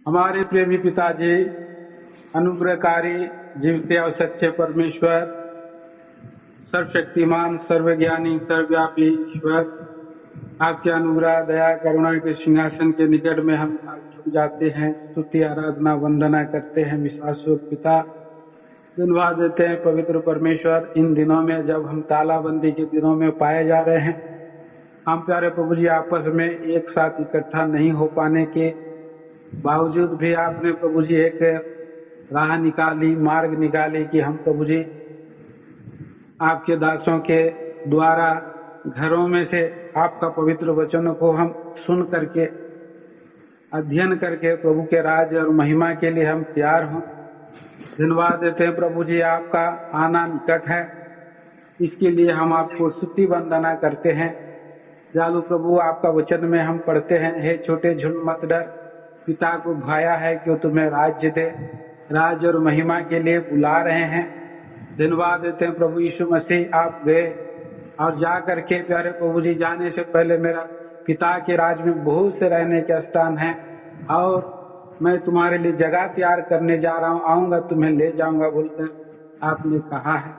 हमारे प्रेमी पिताजी, अनुग्रहकारी, जीवते और सच्चे परमेश्वर, सर्वशक्तिमान, सर्वज्ञानी, सर्वव्यापी ईश्वर, आपके अनुग्रह, दया, करुणा के सिंहासन के निकट में हम झुक जाते हैं, स्तुति, आराधना, वंदना करते हैं। विश्वासयोग्य पिता, धन्यवाद देते हैं पवित्र परमेश्वर। इन दिनों में जब हम तालाबंदी के दिनों में पाए जा रहे हैं, हम प्यारे प्रभु जी आपस में एक साथ इकट्ठा नहीं हो पाने के बावजूद भी आपने प्रभु जी एक राह निकाली, मार्ग निकाली कि हम प्रभु जी आपके दासों के द्वारा घरों में से आपका पवित्र वचनों को हम सुन करके, अध्ययन करके प्रभु के राज और महिमा के लिए हम तैयार हों। धन्यवाद देते हैं प्रभु जी, आपका आना निकट है, इसके लिए हम आपको स्तुति वंदना करते हैं। दयालु प्रभु, आपका वचन में हम पढ़ते हैं, हे छोटे झुंड मत डर, पिता को भाया है कि वो तुम्हें राज्य दे, राज और महिमा के लिए बुला रहे हैं। धन्यवाद देते हैं प्रभु यीशु मसीह, आप गए और जा करके प्यारे प्रभु जी जाने से पहले मेरा पिता के राज में बहुत से रहने के स्थान हैं और मैं तुम्हारे लिए जगह तैयार करने जा रहा हूँ, आऊंगा तुम्हें ले जाऊंगा बोलकर आपने कहा है।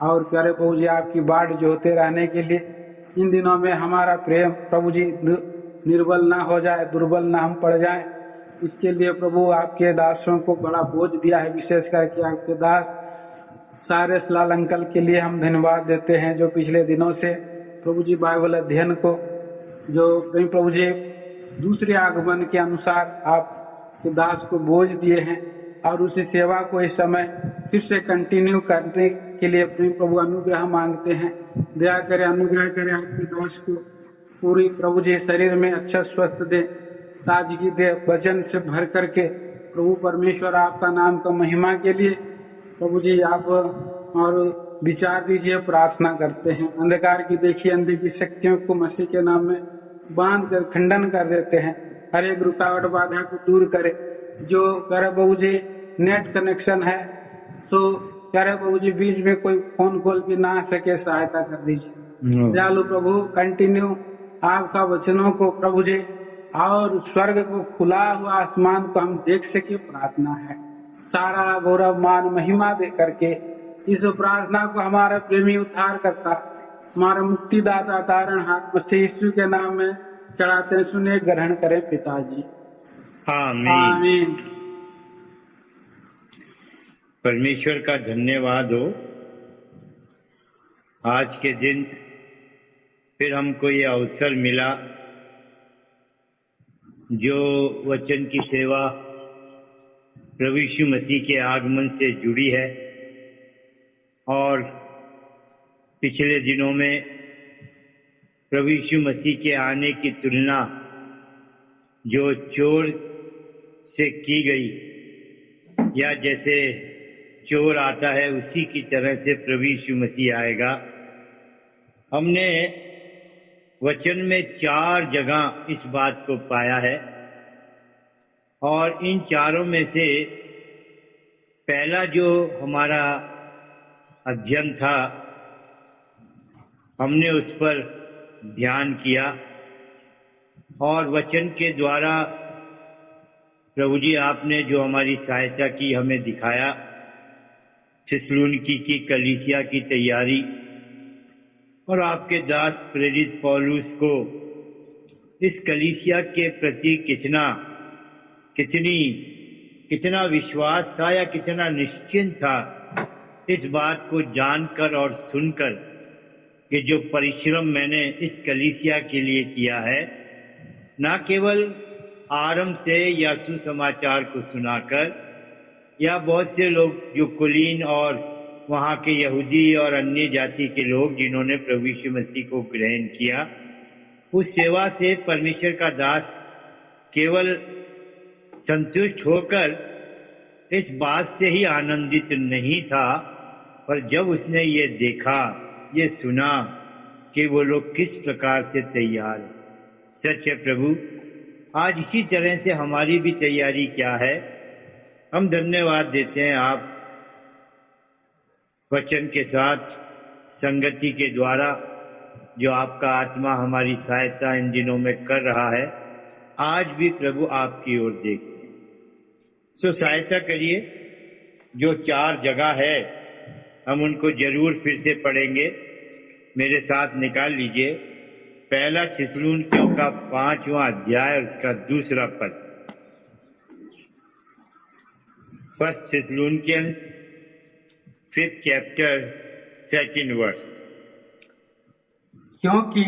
और प्यारे प्रभु जी आपकी बाट जो होते रहने के लिए इन दिनों में हमारा प्रेम प्रभु जी निर्बल ना हो जाए, दुर्बल ना हम पड़ जाए, इसके लिए प्रभु आपके दासों को बड़ा बोझ दिया है। विशेष करके आपके दास सारे लाल अंकल के लिए हम धन्यवाद देते हैं, जो पिछले दिनों से प्रभु जी बाइबल अध्ययन को जो प्रभु जी दूसरे आगमन के अनुसार आपके दास को बोझ दिए हैं और उसी सेवा को इस समय फिर से कंटिन्यू करने के लिए प्रभु अनुग्रह मांगते हैं। दया करें, अनुग्रह करें, आपके दास को पूरी प्रभु जी शरीर में अच्छा स्वस्थ दे, ताजगी दे, वचन से भर करके प्रभु परमेश्वर आपका नाम का महिमा के लिए प्रभु जी आप और विचार दीजिए, प्रार्थना करते हैं। अंधकार की देखिए अंधे की शक्तियों को मसीह के नाम में बांध कर खंडन कर देते हैं। हर एक रुकावट बाधा को दूर करे। जो प्यारे प्रभु जी नेट कनेक्शन है तो प्यारे प्रभु जी बीच में कोई फोन कॉल भी ना आ सके, सहायता कर दीजिए। दयालु प्रभु, कंटिन्यू आपका वचनों को प्रभु जी और स्वर्ग को खुला हुआ आसमान को हम देख सके, प्रार्थना है। सारा गौरव मान महिमा दे करके इस प्रार्थना को हमारा प्रेमी उद्धार करता, हमारा मुक्तिदाता तारण हाथ मसीह यीशु के नाम में चढ़ाते हैं, सुने ग्रहण करें पिताजी, आमीन। आमीन। परमेश्वर का धन्यवाद हो, आज के दिन फिर हमको ये अवसर मिला जो वचन की सेवा प्रभु यीशु मसीह के आगमन से जुड़ी है। और पिछले दिनों में प्रभु यीशु मसीह के आने की तुलना जो चोर से की गई, या जैसे चोर आता है उसी की तरह से प्रभु यीशु मसीह आएगा। हमने वचन में 4 जगह इस बात को पाया है और इन चारों में से पहला जो हमारा अध्ययन था हमने उस पर ध्यान किया और वचन के द्वारा प्रभु जी आपने जो हमारी सहायता की, हमें दिखाया थिस्सलुनीकि की कलीसिया की तैयारी और आपके दास प्रेरित पौलुस को इस कलीसिया के प्रति कितना विश्वास था या कितना निश्चिंत था, इस बात को जानकर और सुनकर कि जो परिश्रम मैंने इस कलीसिया के लिए किया है, न केवल आरंभ से या सुसमाचार को सुनाकर या बहुत से लोग जो कुलीन और वहाँ के यहूदी और अन्य जाति के लोग जिन्होंने प्रभु यीशु मसीह को ग्रहण किया, उस सेवा से परमेश्वर का दास केवल संतुष्ट होकर इस बात से ही आनंदित नहीं था, पर जब उसने ये देखा, ये सुना कि वो लोग किस प्रकार से तैयार हैं। सच है प्रभु, आज इसी तरह से हमारी भी तैयारी क्या है। हम धन्यवाद देते हैं आप वचन के साथ संगति के द्वारा जो आपका आत्मा हमारी सहायता इन दिनों में कर रहा है। आज भी प्रभु आपकी ओर देखते हैं, सो सहायता करिए, जो 4 जगह है हम उनको जरूर फिर से पढ़ेंगे, मेरे साथ निकाल लीजिए। पहला थिस्सलुनीकियों का 5वां अध्याय और उसका 2 पद। First Thessalonians 5th chapter 2nd verse. क्योंकि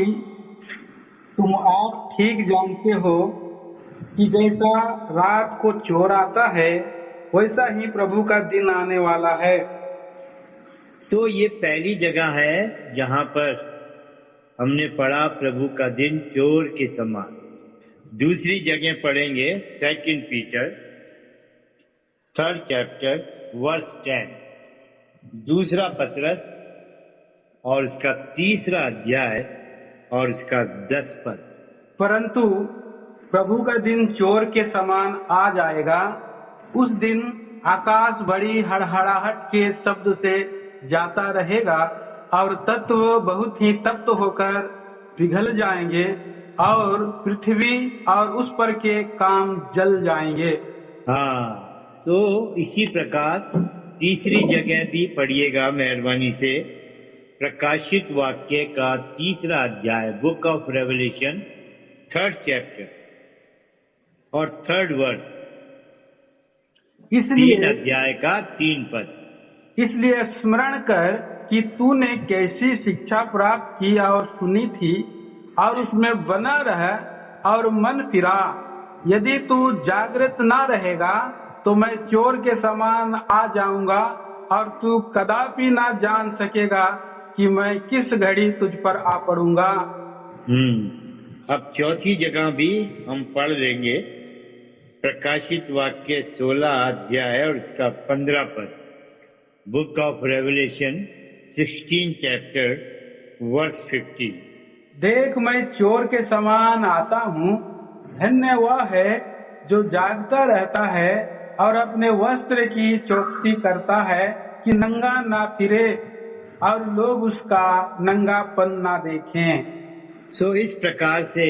तुम आप ठीक जानते हो कि जैसा रात को चोर आता है, वैसा ही प्रभु का दिन आने वाला है। सो ये पहली जगह है जहां पर हमने पढ़ा प्रभु का दिन चोर के समान। दूसरी जगह पढ़ेंगे 2 पीटर 3rd चैप्टर वर्स 10, दूसरा पतरस और उसका 3रा अध्याय और उसका 10 पद। परंतु प्रभु का दिन चोर के समान आ जाएगा। उस दिन आकाश बड़ी हड़हड़ाहट के शब्द से जाता रहेगा और तत्व बहुत ही तप्त होकर पिघल जाएंगे और पृथ्वी और उस पर के काम जल जाएंगे। हाँ, तो इसी प्रकार तीसरी जगह भी पढ़िएगा मेहरबानी से। प्रकाशित वाक्य का 3रा अध्याय, book of revelation 3rd chapter और 3rd वर्स, 3 अध्याय का 3 पद। इसलिए स्मरण कर कि तूने कैसी शिक्षा प्राप्त की और सुनी थी और उसमें बना रह और मन फिरा। यदि तू जागृत न रहेगा तो मैं चोर के समान आ जाऊंगा और तू कदापि न जान सकेगा कि मैं किस घड़ी तुझ पर आ पड़ूंगा। अब चौथी जगह भी हम पढ़ लेंगे। प्रकाशित वाक्य 16 अध्याय और उसका 15 पद, book of Revelation 16 chapter verse 50। देख, मैं चोर के समान आता हूँ। धन्य वह है जो जागता रहता है और अपने वस्त्र की चौकसी करता है कि नंगा ना फिरे और लोग उसका नंगापन ना देखें। सो इस प्रकार से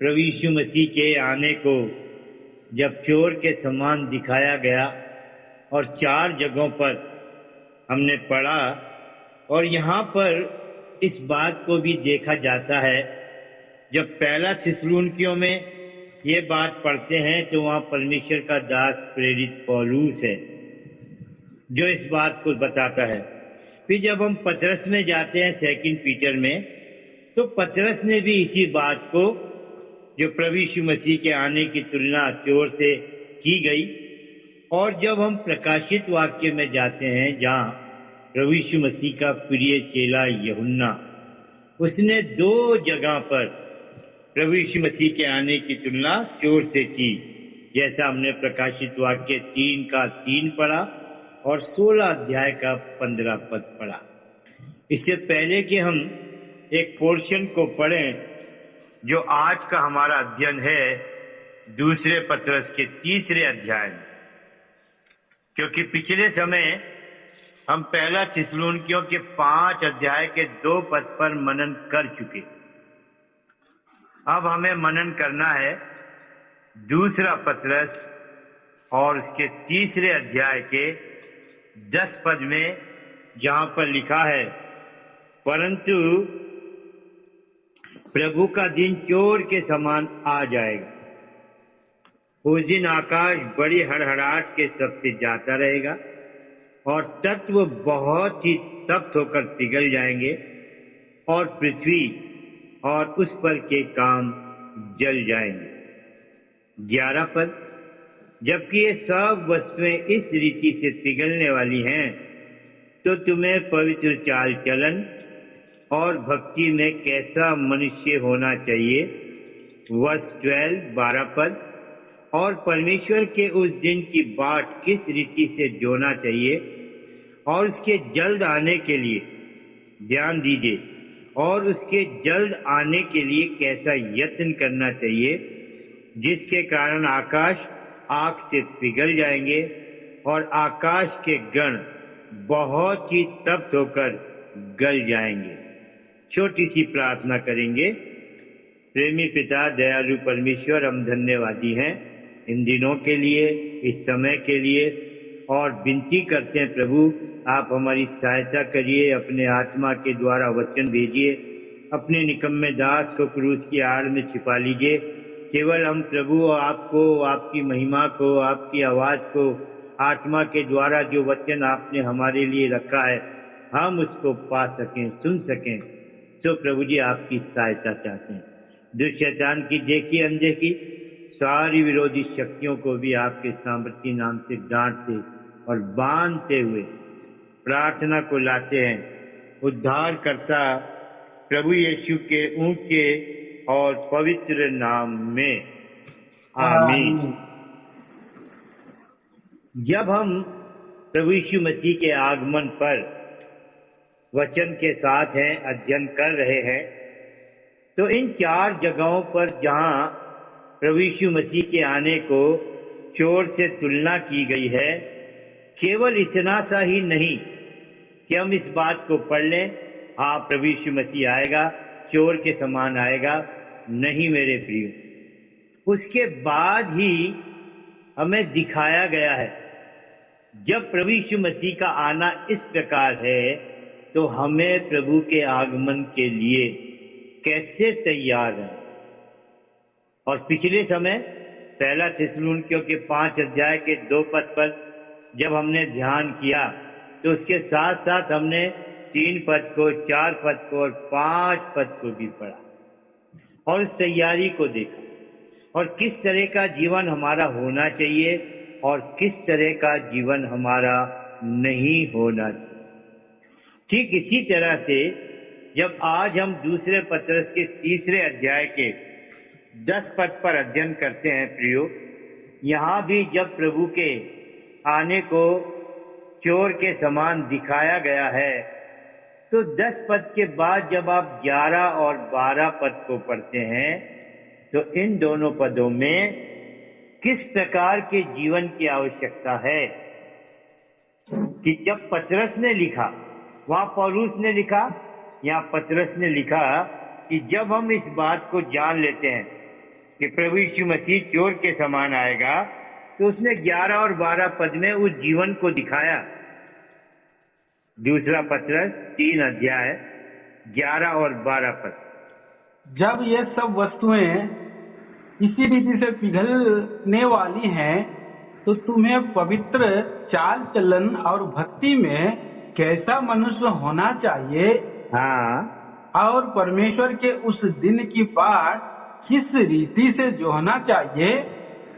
प्रभु यीशु मसीह के आने को जब चोर के समान दिखाया गया और 4 जगहों पर हमने पढ़ा, और यहाँ पर इस बात को भी देखा जाता है। जब पहला थिस्सलुनीकियों में ये बात पढ़ते हैं तो वहाँ परमेश्वर का दास प्रेरित पौलुस है जो इस बात को बताता है। फिर जब हम पतरस में जाते हैं 2 पीटर में, तो पतरस ने भी इसी बात को, जो प्रभु यीशु मसीह के आने की तुलना चोर से की गई। और जब हम प्रकाशित वाक्य में जाते हैं जहाँ प्रभु यीशु मसीह का प्रिय चेला यूहन्ना, उसने 2 जगह पर प्रभु यीशु मसीह के आने की तुलना चोर से की, जैसा हमने प्रकाशित वाक्य 3 का 3 पढ़ा और 16 अध्याय का 15 पद पढ़ा। इससे पहले कि हम एक पोर्शन को पढ़ें जो आज का हमारा अध्ययन है, दूसरे पतरस के 3रे अध्याय में, क्योंकि पिछले समय हम पहला थिस्सलुनीकियों के 5 अध्याय के 2 पद पर मनन कर चुके। अब हमें मनन करना है दूसरा पतरस और उसके 3रे अध्याय के 10 पद में, जहां पर लिखा है, परंतु प्रभु का दिन चोर के समान आ जाएगा। उस दिन आकाश बड़ी हड़हड़ाहट के शब्द से जाता रहेगा और तत्व बहुत ही तप्त होकर पिघल जाएंगे और पृथ्वी और उस पर के काम जल जाएंगे। 11 पद, जबकि ये सब वस्तुएं इस रीति से पिघलने वाली हैं, तो तुम्हें पवित्र चाल चलन और भक्ति में कैसा मनुष्य होना चाहिए। वर्स 12 पद, और परमेश्वर के उस दिन की बाट किस रीति से जोना चाहिए और उसके जल्द आने के लिए ध्यान दीजिए, और उसके जल्द आने के लिए कैसा यत्न करना चाहिए, जिसके कारण आकाश आग से पिघल जाएंगे और आकाश के गण बहुत ही तप्त होकर गल जाएंगे। छोटी सी प्रार्थना करेंगे। प्रेमी पिता, दयालु परमेश्वर, हम धन्यवादी हैं इन दिनों के लिए, इस समय के लिए, और विनती करते हैं प्रभु आप हमारी सहायता करिए, अपने आत्मा के द्वारा वचन भेजिए, अपने निकम्मे दास को क्रूस की आड़ में छिपा लीजिए। केवल हम प्रभु आपको, आपकी महिमा को, आपकी आवाज को, आत्मा के द्वारा जो वचन आपने हमारे लिए रखा है हम उसको पा सकें, सुन सकें। तो प्रभु जी आपकी सहायता चाहते हैं। दुष्ट शैतान की देखी अनदेखी सारी विरोधी शक्तियों को भी आपके सामर्थ्य नाम से डांटते और बांधते हुए प्रार्थना को लाते हैं उद्धार करता प्रभु यीशु के ऊंचे और पवित्र नाम में, आमीन। आमीन। जब हम प्रभु यीशु मसीह के आगमन पर वचन के साथ हैं, अध्ययन कर रहे हैं, तो इन 4 जगहों पर जहां प्रभु यीशु मसीह के आने को चोर से तुलना की गई है, केवल इतना सा ही नहीं कि हम इस बात को पढ़ लें, हाँ प्रभु यीशु मसीह आएगा, चोर के समान आएगा। नहीं मेरे प्रियो, उसके बाद ही हमें दिखाया गया है जब प्रभु यीशु मसीह का आना इस प्रकार है तो हमें प्रभु के आगमन के लिए कैसे तैयार है। और पिछले समय पहला थिस्सलुनीकियों के 5 अध्याय के 2 पद पर जब हमने ध्यान किया तो उसके साथ साथ हमने 3 पद को, 4 पद को और 5 पद को भी पढ़ा और उस तैयारी को देखा और किस तरह का जीवन हमारा होना चाहिए और किस तरह का जीवन हमारा नहीं होना चाहिए। ठीक इसी तरह से जब आज हम दूसरे पत्रस के 3 अध्याय के 10 पद पर अध्ययन करते हैं प्रियो, यहाँ भी जब प्रभु के आने को चोर के समान दिखाया गया है तो 10 पद के बाद जब आप 11 और 12 पद को पढ़ते हैं तो इन दोनों पदों में किस प्रकार के जीवन की आवश्यकता है कि जब पतरस ने लिखा, वहां पौलुस ने लिखा, यहाँ पतरस ने लिखा कि जब हम इस बात को जान लेते हैं कि प्रभु यीशु मसीह चोर के समान आएगा, तो उसने 11 और 12 पद में उस जीवन को दिखाया। दूसरा पतरस 3 अध्याय 11 और 12 पद। जब ये सब वस्तुएं इसी रीति से पिघलने वाली हैं, तो तुम्हें पवित्र चाल चलन और भक्ति में कैसा मनुष्य होना चाहिए, हाँ, और परमेश्वर के उस दिन की बाट किस रीति से जोहना चाहिए,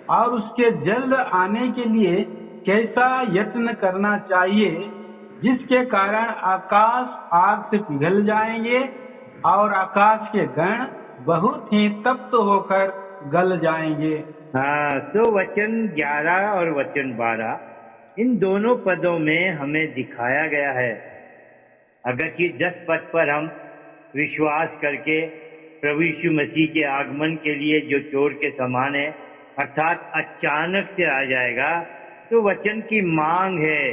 और उसके जल्द आने के लिए कैसा यत्न करना चाहिए, जिसके कारण आकाश आग से पिघल जाएंगे और आकाश के गण बहुत ही तप्त होकर गल जाएंगे। हाँ, सो वचन 11 और वचन 12 इन दोनों पदों में हमें दिखाया गया है। अगर कि 10 पद पर हम विश्वास करके प्रभु यीशु मसीह के आगमन के लिए जो चोर के समान है अर्थात अचानक से आ जाएगा, तो वचन की मांग है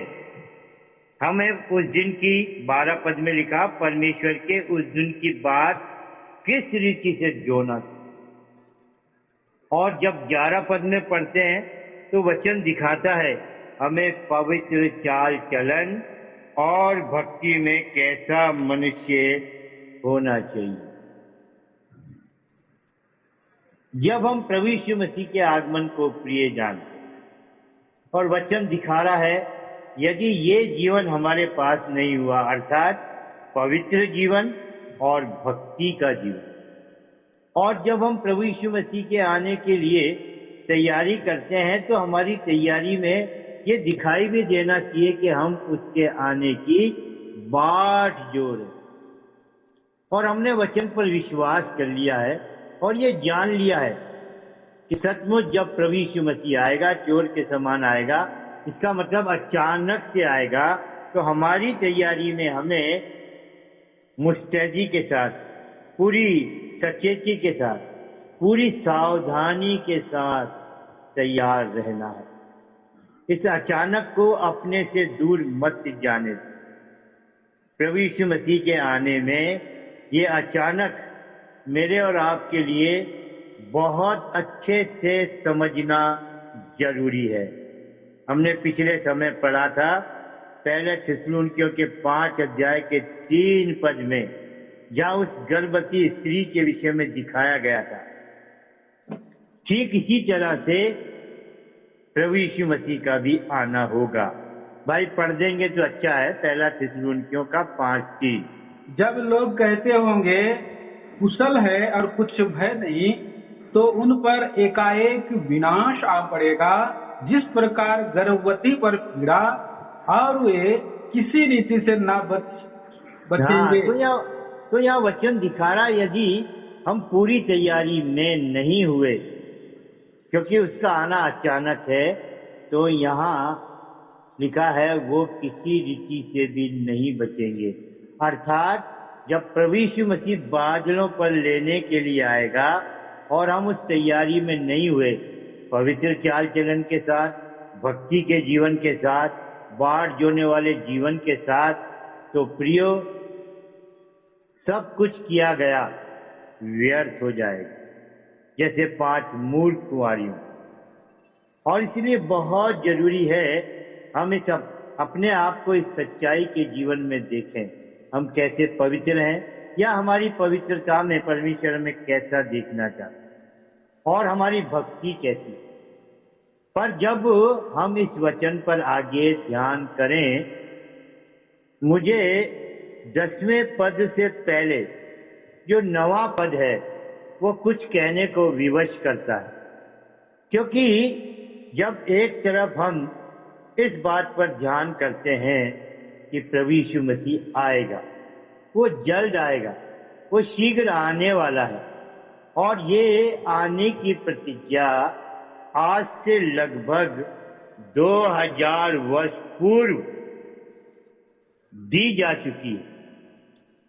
हमें उस दिन की 12 पद में लिखा परमेश्वर के उस दिन की बात किस रीति से जोना। और जब 11 पद में पढ़ते हैं तो वचन दिखाता है हमें पवित्र चाल चलन और भक्ति में कैसा मनुष्य होना चाहिए। जब हम प्रभु यीशु मसीह के आगमन को प्रिय जानते हैं और वचन दिखा रहा है यदि ये जीवन हमारे पास नहीं हुआ अर्थात पवित्र जीवन और भक्ति का जीवन, और जब हम प्रभु यीशु मसीह के आने के लिए तैयारी करते हैं तो हमारी तैयारी में ये दिखाई भी देना चाहिए कि हम उसके आने की बाट जोड़े। और हमने वचन पर विश्वास कर लिया है और ये जान लिया है कि सचमुच जब प्रभु यीशु मसीह आएगा चोर के समान आएगा, इसका मतलब अचानक से आएगा, तो हमारी तैयारी में हमें मुस्तैदी के साथ, पूरी सचेती के साथ, पूरी सावधानी के साथ तैयार रहना है। इस अचानक को अपने से दूर मत जाने दो। प्रभु यीशु मसीह के आने में ये अचानक मेरे और आपके लिए बहुत अच्छे से समझना जरूरी है। हमने पिछले समय पढ़ा था पहले थिस्सलुनीकियों के 5 अध्याय के 3 पद में, जहां उस गर्भवती स्त्री के विषय में दिखाया गया था। ठीक इसी तरह से प्रभु यीशु मसीह का भी आना होगा। भाई पढ़ देंगे तो अच्छा है, पहला थिस्सलुनीकियों का 5:3। जब लोग कहते होंगे कुशल है और कुछ भय नहीं, तो उन पर एकाएक विनाश आ पड़ेगा, जिस प्रकार गर्भवती पर पीड़ा, और वे किसी रीति से न बचेंगे। तो यह वचन दिखा रहा, यदि हम पूरी तैयारी में नहीं हुए, क्योंकि उसका आना अचानक है, तो यहाँ लिखा है वो किसी रीति से भी नहीं बचेंगे। अर्थात जब प्रभु यीशु मसीह बादलों पर लेने के लिए आएगा और हम उस तैयारी में नहीं हुए, पवित्र चाल चलन के साथ, भक्ति के जीवन के साथ, बाढ़ जोने वाले जीवन के साथ, तो प्रियो सब कुछ किया गया व्यर्थ हो जाएगा, जैसे 5 मूर्ख कुंवारियों। और इसलिए बहुत जरूरी है हम इस अपने आप को इस सच्चाई के जीवन में देखें, हम कैसे पवित्र हैं, या हमारी पवित्रता में परमेश्वर में कैसा देखना चाहते हैं, और हमारी भक्ति कैसी। पर जब हम इस वचन पर आगे ध्यान करें, मुझे 10वें पद से पहले जो 9वां पद है वो कुछ कहने को विवश करता है। क्योंकि जब एक तरफ हम इस बात पर ध्यान करते हैं कि प्रभु यीशु मसीह आएगा, वो जल्द आएगा, वो शीघ्र आने वाला है, और ये आने की प्रतिज्ञा आज से लगभग 2000 वर्ष पूर्व दी जा चुकी है,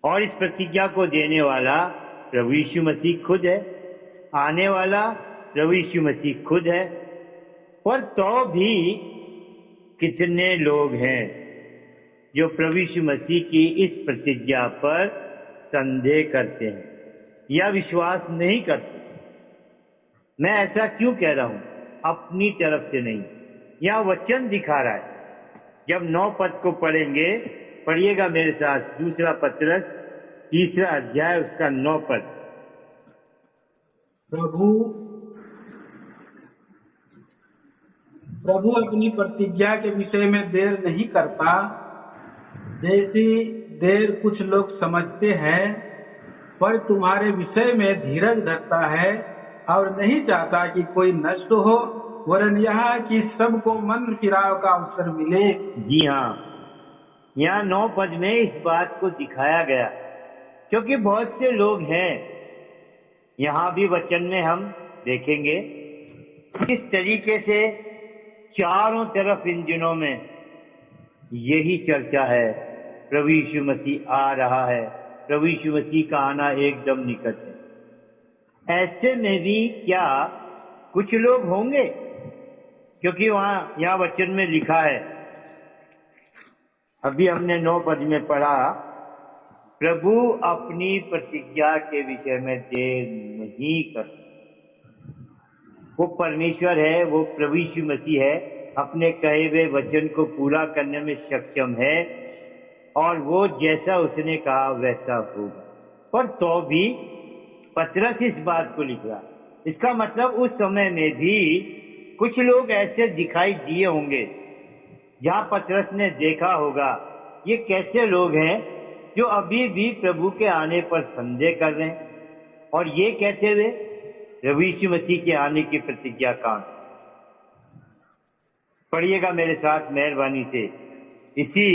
और इस प्रतिज्ञा को देने वाला प्रभु यीशु मसीह खुद है, आने वाला प्रभु यीशु मसीह खुद है। पर तो भी कितने लोग हैं जो प्रभु यीशु मसीह की इस प्रतिज्ञा पर संदेह करते हैं या विश्वास नहीं करते। मैं ऐसा क्यों कह रहा हूं? अपनी तरफ से नहीं, यह वचन दिखा रहा है। जब 9 पद को पढ़ेंगे, पढ़िएगा मेरे साथ, 2 पतरस 3 अध्याय उसका 9 पद। प्रभु अपनी प्रतिज्ञा के विषय में देर नहीं करता, जैसी देर कुछ लोग समझते हैं, पर तुम्हारे विषय में धीरज धरता है और नहीं चाहता कि कोई नष्ट हो, वरन यहाँ कि सबको मन फिराव का अवसर मिले। जी हाँ, यहाँ 9 पद में इस बात को दिखाया गया, क्योंकि बहुत से लोग हैं, यहाँ भी वचन में हम देखेंगे किस तरीके से चारों तरफ इन दिनों में यही चर्चा है, प्रभु यीशु मसीह आ रहा है, प्रभु यीशु मसीह का आना एकदम निकट है। ऐसे में भी क्या कुछ लोग होंगे, क्योंकि यहाँ वचन में लिखा है, अभी हमने 9 पद में पढ़ा, प्रभु अपनी प्रतिज्ञा के विषय में देर नहीं करता। वो परमेश्वर है, वो प्रभु यीशु मसीह है, अपने कहे हुए वचन को पूरा करने में सक्षम है, और वो जैसा उसने कहा वैसा होगा। पर तो भी पतरस इस बात को लिख रहा, इसका मतलब उस समय में भी कुछ लोग ऐसे दिखाई दिए होंगे, जहां पतरस ने देखा होगा ये कैसे लोग हैं जो अभी भी प्रभु के आने पर संदेह कर रहे हैं, और ये कहते हुए प्रभु यीशु मसीह के आने की प्रतिज्ञा का। पढ़िएगा मेरे साथ मेहरबानी से, इसी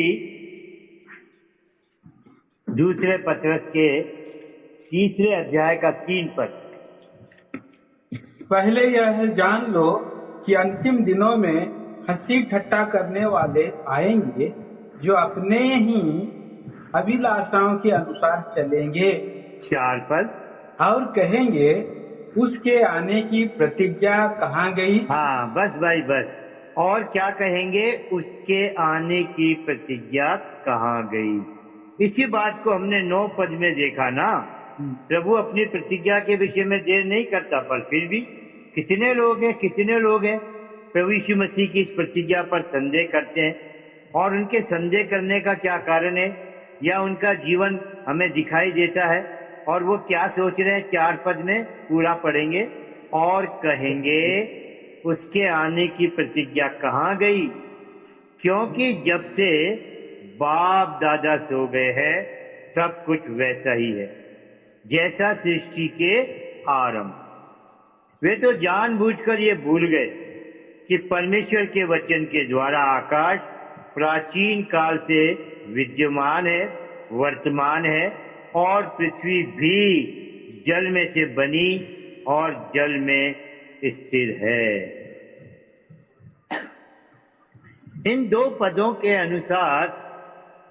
2 पतरस के 3 अध्याय का 3 पद। पहले यह जान लो कि अंतिम दिनों में हंसी ठट्टा करने वाले आएंगे, जो अपने ही अभिलाषाओं के अनुसार चलेंगे। 4 पद। और कहेंगे उसके आने की प्रतिज्ञा कहाँ गई? हाँ बस भाई बस। और क्या कहेंगे? उसके आने की प्रतिज्ञा कहाँ गई। इसी बात को हमने 9 पद में देखा ना। प्रभु अपनी प्रतिज्ञा के विषय में देर नहीं करता, पर फिर भी कितने लोग हैं प्रभु यीशु मसीह की इस प्रतिज्ञा पर संदेह करते हैं और उनके संदेह करने का क्या कारण है या उनका जीवन हमें दिखाई देता है और वो क्या सोच रहे हैं, 4 पद में पूरा पढ़ेंगे और कहेंगे उसके आने की प्रतिज्ञा कहाँ गई, क्योंकि जब से बाप दादा सो गए हैं सब कुछ वैसा ही है जैसा सृष्टि के आरंभ से। वे तो जानबूझकर ये भूल गए कि परमेश्वर के वचन के द्वारा आकाश प्राचीन काल से विद्यमान है, वर्तमान है और पृथ्वी भी जल में से बनी और जल में स्थिर है। इन 2 पदों के अनुसार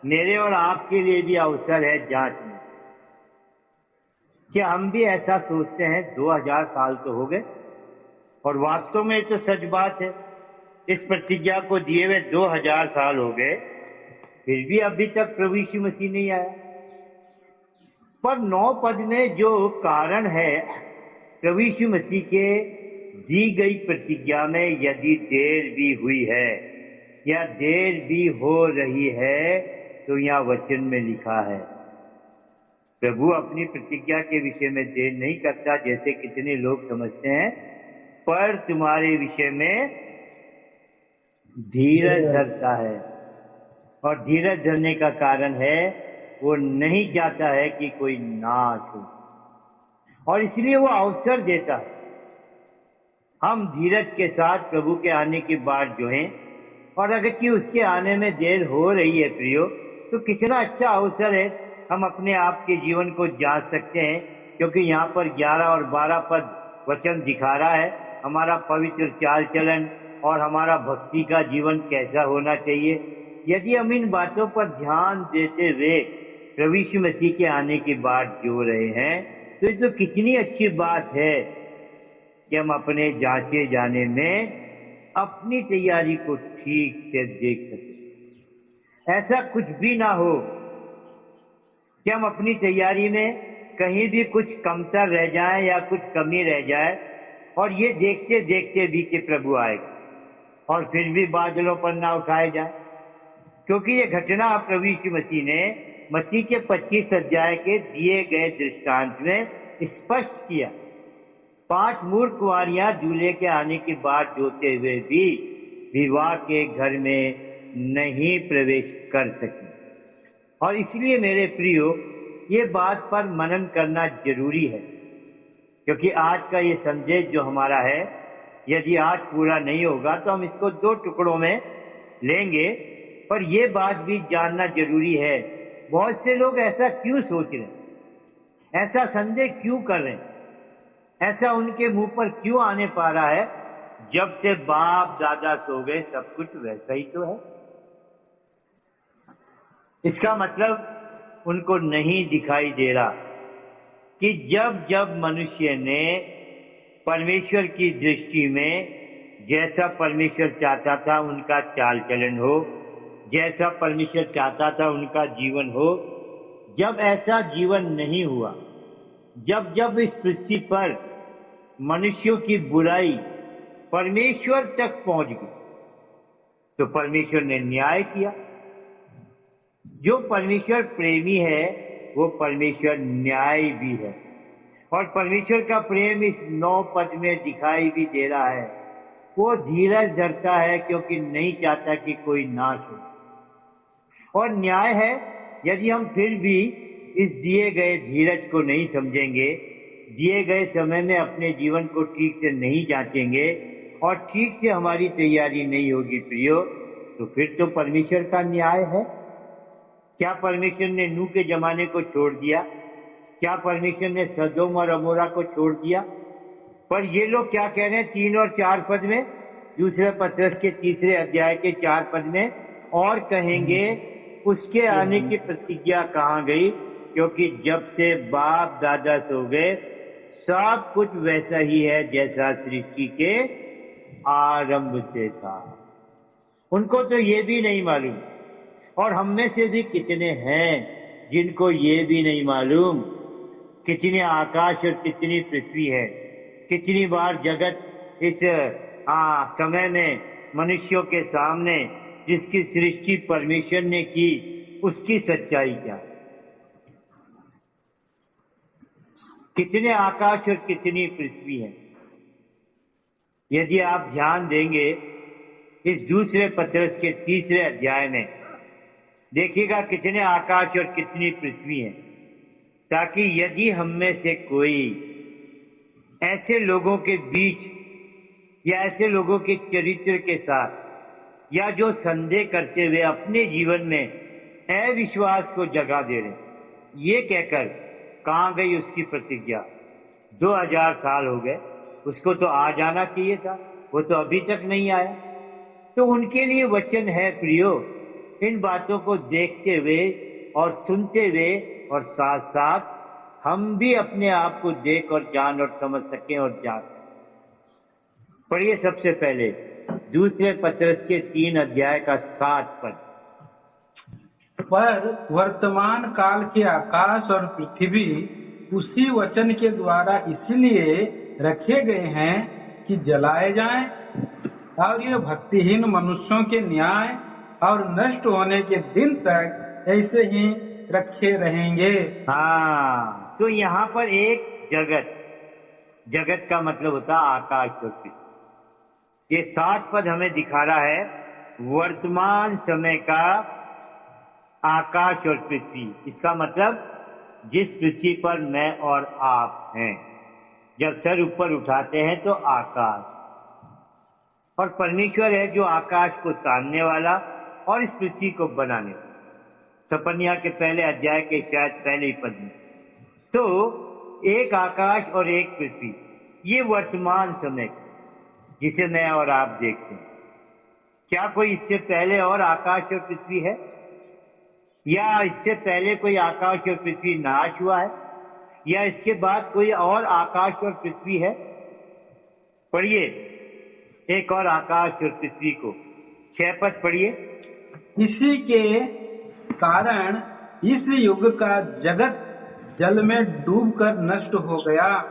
मेरे और आपके लिए भी अवसर है जांचने। क्या हम भी ऐसा सोचते हैं 2000 साल तो हो गए और वास्तव में तो सच बात है, इस प्रतिज्ञा को दिए हुए 2000 साल हो गए, फिर भी अभी तक प्रभु यीशु मसीह नहीं आया। पर 9 पद में जो कारण है प्रभु यीशु मसीह के दी गई प्रतिज्ञा में यदि देर भी हुई है या देर भी हो रही है तो यहाँ वचन में लिखा है प्रभु अपनी प्रतिज्ञा के विषय में देर नहीं करता जैसे कितने लोग समझते हैं, पर तुम्हारे विषय में धीरज धरता है और धीरज धरने का कारण है वो नहीं चाहता है कि कोई नाश हो और इसलिए वो अवसर देता है। हम धीरज के साथ प्रभु के आने की बाट जो है और अगर कि उसके आने में देर हो रही है प्रियो, तो कितना अच्छा अवसर है हम अपने आप के जीवन को जांच सकते हैं, क्योंकि यहाँ पर 11 और 12 पद वचन दिखा रहा है हमारा पवित्र चाल चलन और हमारा भक्ति का जीवन कैसा होना चाहिए। यदि हम इन बातों पर ध्यान देते हुए प्रभु यीशु मसीह के आने की बात जो रहे हैं तो ये तो कितनी अच्छी बात है कि हम अपने जांचे जाने में अपनी तैयारी को ठीक से देख सकें। ऐसा कुछ भी ना हो कि हम अपनी तैयारी में कहीं भी कुछ कमतर रह जाए या कुछ कमी रह जाए और ये देखते देखते भी कि प्रभु आएगा और फिर भी बादलों पर ना उठाए जाए, क्योंकि ये घटना प्रभु यीशु मसीह ने मत्ती के 25 अध्याय के दिए गए दृष्टांत में स्पष्ट किया। 5 मूर्ख कुंवारियां दूल्हे के आने की बात जोते हुए भी विवाह के घर में नहीं प्रवेश कर सकी। और इसलिए मेरे प्रियो ये बात पर मनन करना जरूरी है, क्योंकि आज का ये संदेश जो हमारा है यदि आज पूरा नहीं होगा तो हम इसको 2 टुकड़ों में लेंगे, पर यह बात भी जानना जरूरी है बहुत से लोग ऐसा क्यों सोच रहे हैं, ऐसा संदेह क्यों कर रहे हैं, ऐसा उनके मुंह पर क्यों आने पा रहा है। जब से बाप दादा सो गए सब कुछ वैसा ही तो है। इसका मतलब उनको नहीं दिखाई दे रहा कि जब जब मनुष्य ने परमेश्वर की दृष्टि में जैसा परमेश्वर चाहता था उनका चाल चलन हो, जैसा परमेश्वर चाहता था उनका जीवन हो, जब ऐसा जीवन नहीं हुआ, जब जब इस पृथ्वी पर मनुष्यों की बुराई परमेश्वर तक पहुंच गई तो परमेश्वर ने न्याय किया। जो परमेश्वर प्रेमी है वो परमेश्वर न्यायी भी है और परमेश्वर का प्रेम इस 9 पद में दिखाई भी दे रहा है। वो धीरज धरता है क्योंकि नहीं चाहता कि कोई नाश हो, और न्याय है यदि हम फिर भी इस दिए गए धीरज को नहीं समझेंगे, दिए गए समय में अपने जीवन को ठीक से नहीं जांचेंगे और ठीक से हमारी तैयारी नहीं होगी प्रियो, तो फिर तो परमेश्वर का न्याय है। क्या परमेश्वर ने नूह के जमाने को छोड़ दिया? क्या परमेश्वर ने सदोम और अमोरा को छोड़ दिया? पर ये लोग क्या कह रहे हैं 3 और 4 पद में, दूसरे पत्रस के 3 अध्याय के 4 पद में, और कहेंगे उसके आने की प्रतिज्ञा कहाँ गई, क्योंकि जब से बाप दादा सो गए सब कुछ वैसा ही है जैसा सृष्टि के आरंभ से था। उनको तो ये भी नहीं मालूम, और हम में से भी कितने हैं जिनको ये भी नहीं मालूम कितने आकाश और कितनी पृथ्वी है, कितनी बार जगत इस हाँ, समय में मनुष्यों के सामने जिसकी सृष्टि परमेश्वर ने की उसकी सच्चाई क्या है। कितने आकाश और कितनी पृथ्वी है। यदि आप ध्यान देंगे इस दूसरे पत्रस के 3 अध्याय में देखिएगा कितने आकाश और कितनी पृथ्वी है, ताकि यदि हम में से कोई ऐसे लोगों के बीच या ऐसे लोगों के चरित्र के साथ या जो संदेह करते हुए अपने जीवन में अविश्वास को जगा दे रहे, ये कहकर कहाँ गई उसकी प्रतिज्ञा, 2000 साल हो गए, उसको तो आ जाना चाहिए था, वो तो अभी तक नहीं आया। तो उनके लिए वचन है प्रियो, इन बातों को देखते हुए और सुनते हुए और साथ साथ हम भी अपने आप को देख और जान और समझ सकें और जान सकें। पढ़िए सबसे पहले दूसरे पत्रस के 3 अध्याय का 7 पद। पर वर्तमान काल के आकाश और पृथ्वी उसी वचन के द्वारा इसलिए रखे गए हैं कि जलाए जाएं, और ये भक्तिहीन मनुष्यों के न्याय और नष्ट होने के दिन तक ऐसे ही रखे रहेंगे। हाँ, तो यहाँ पर एक जगत का मतलब होता है आकाश और पृथ्वी। ये 7 पद हमें दिखा रहा है वर्तमान समय का आकाश और पृथ्वी। इसका मतलब जिस पृथ्वी पर मैं और आप हैं, जब सर ऊपर उठाते हैं तो आकाश, और परमेश्वर है जो आकाश को तानने वाला और इस पृथ्वी को बनाने वाला। सपन्या के पहले अध्याय के शायद पहले ही पद में। सो एक आकाश और एक पृथ्वी, ये वर्तमान समय जिसे मैं और आप देखते हैं। क्या कोई इससे पहले और आकाश और पृथ्वी है, या इससे पहले कोई आकाश और पृथ्वी नाश हुआ है, या इसके बाद कोई और आकाश और पृथ्वी है? पढ़िए एक और आकाश और पृथ्वी को, 6 पद पढ़िए। इसी के कारण इस युग का जगत जल में डूबकर नष्ट हो गया।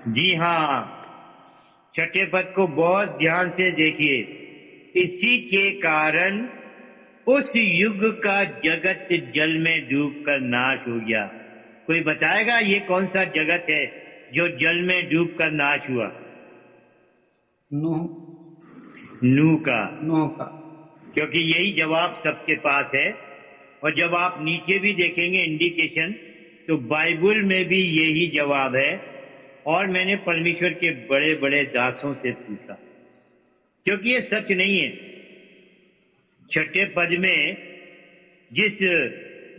जी हाँ, 6 पद को बहुत ध्यान से देखिए। इसी के कारण उस युग का जगत जल में डूबकर नाश हो गया। कोई बताएगा ये कौन सा जगत है जो जल में डूबकर नाश हुआ? नूह का। क्योंकि यही जवाब सबके पास है, और जब आप नीचे भी देखेंगे इंडिकेशन, तो बाइबल में भी यही जवाब है। और मैंने परमेश्वर के बड़े बड़े दासों से पूछा, क्योंकि ये सच नहीं है। 6 पद में जिस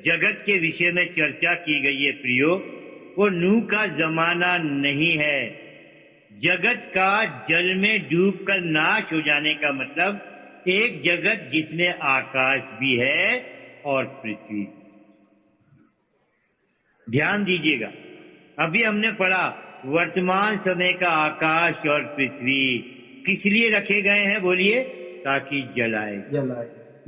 जगत के विषय में चर्चा की गई है प्रियो, वो नूह का जमाना नहीं है। जगत का जल में डूबकर नाश हो जाने का मतलब एक जगत जिसमें आकाश भी है और पृथ्वी। ध्यान दीजिएगा, अभी हमने पढ़ा वर्तमान समय का आकाश और पृथ्वी किस लिए रखे गए हैं, बोलिए? ताकि जलाए।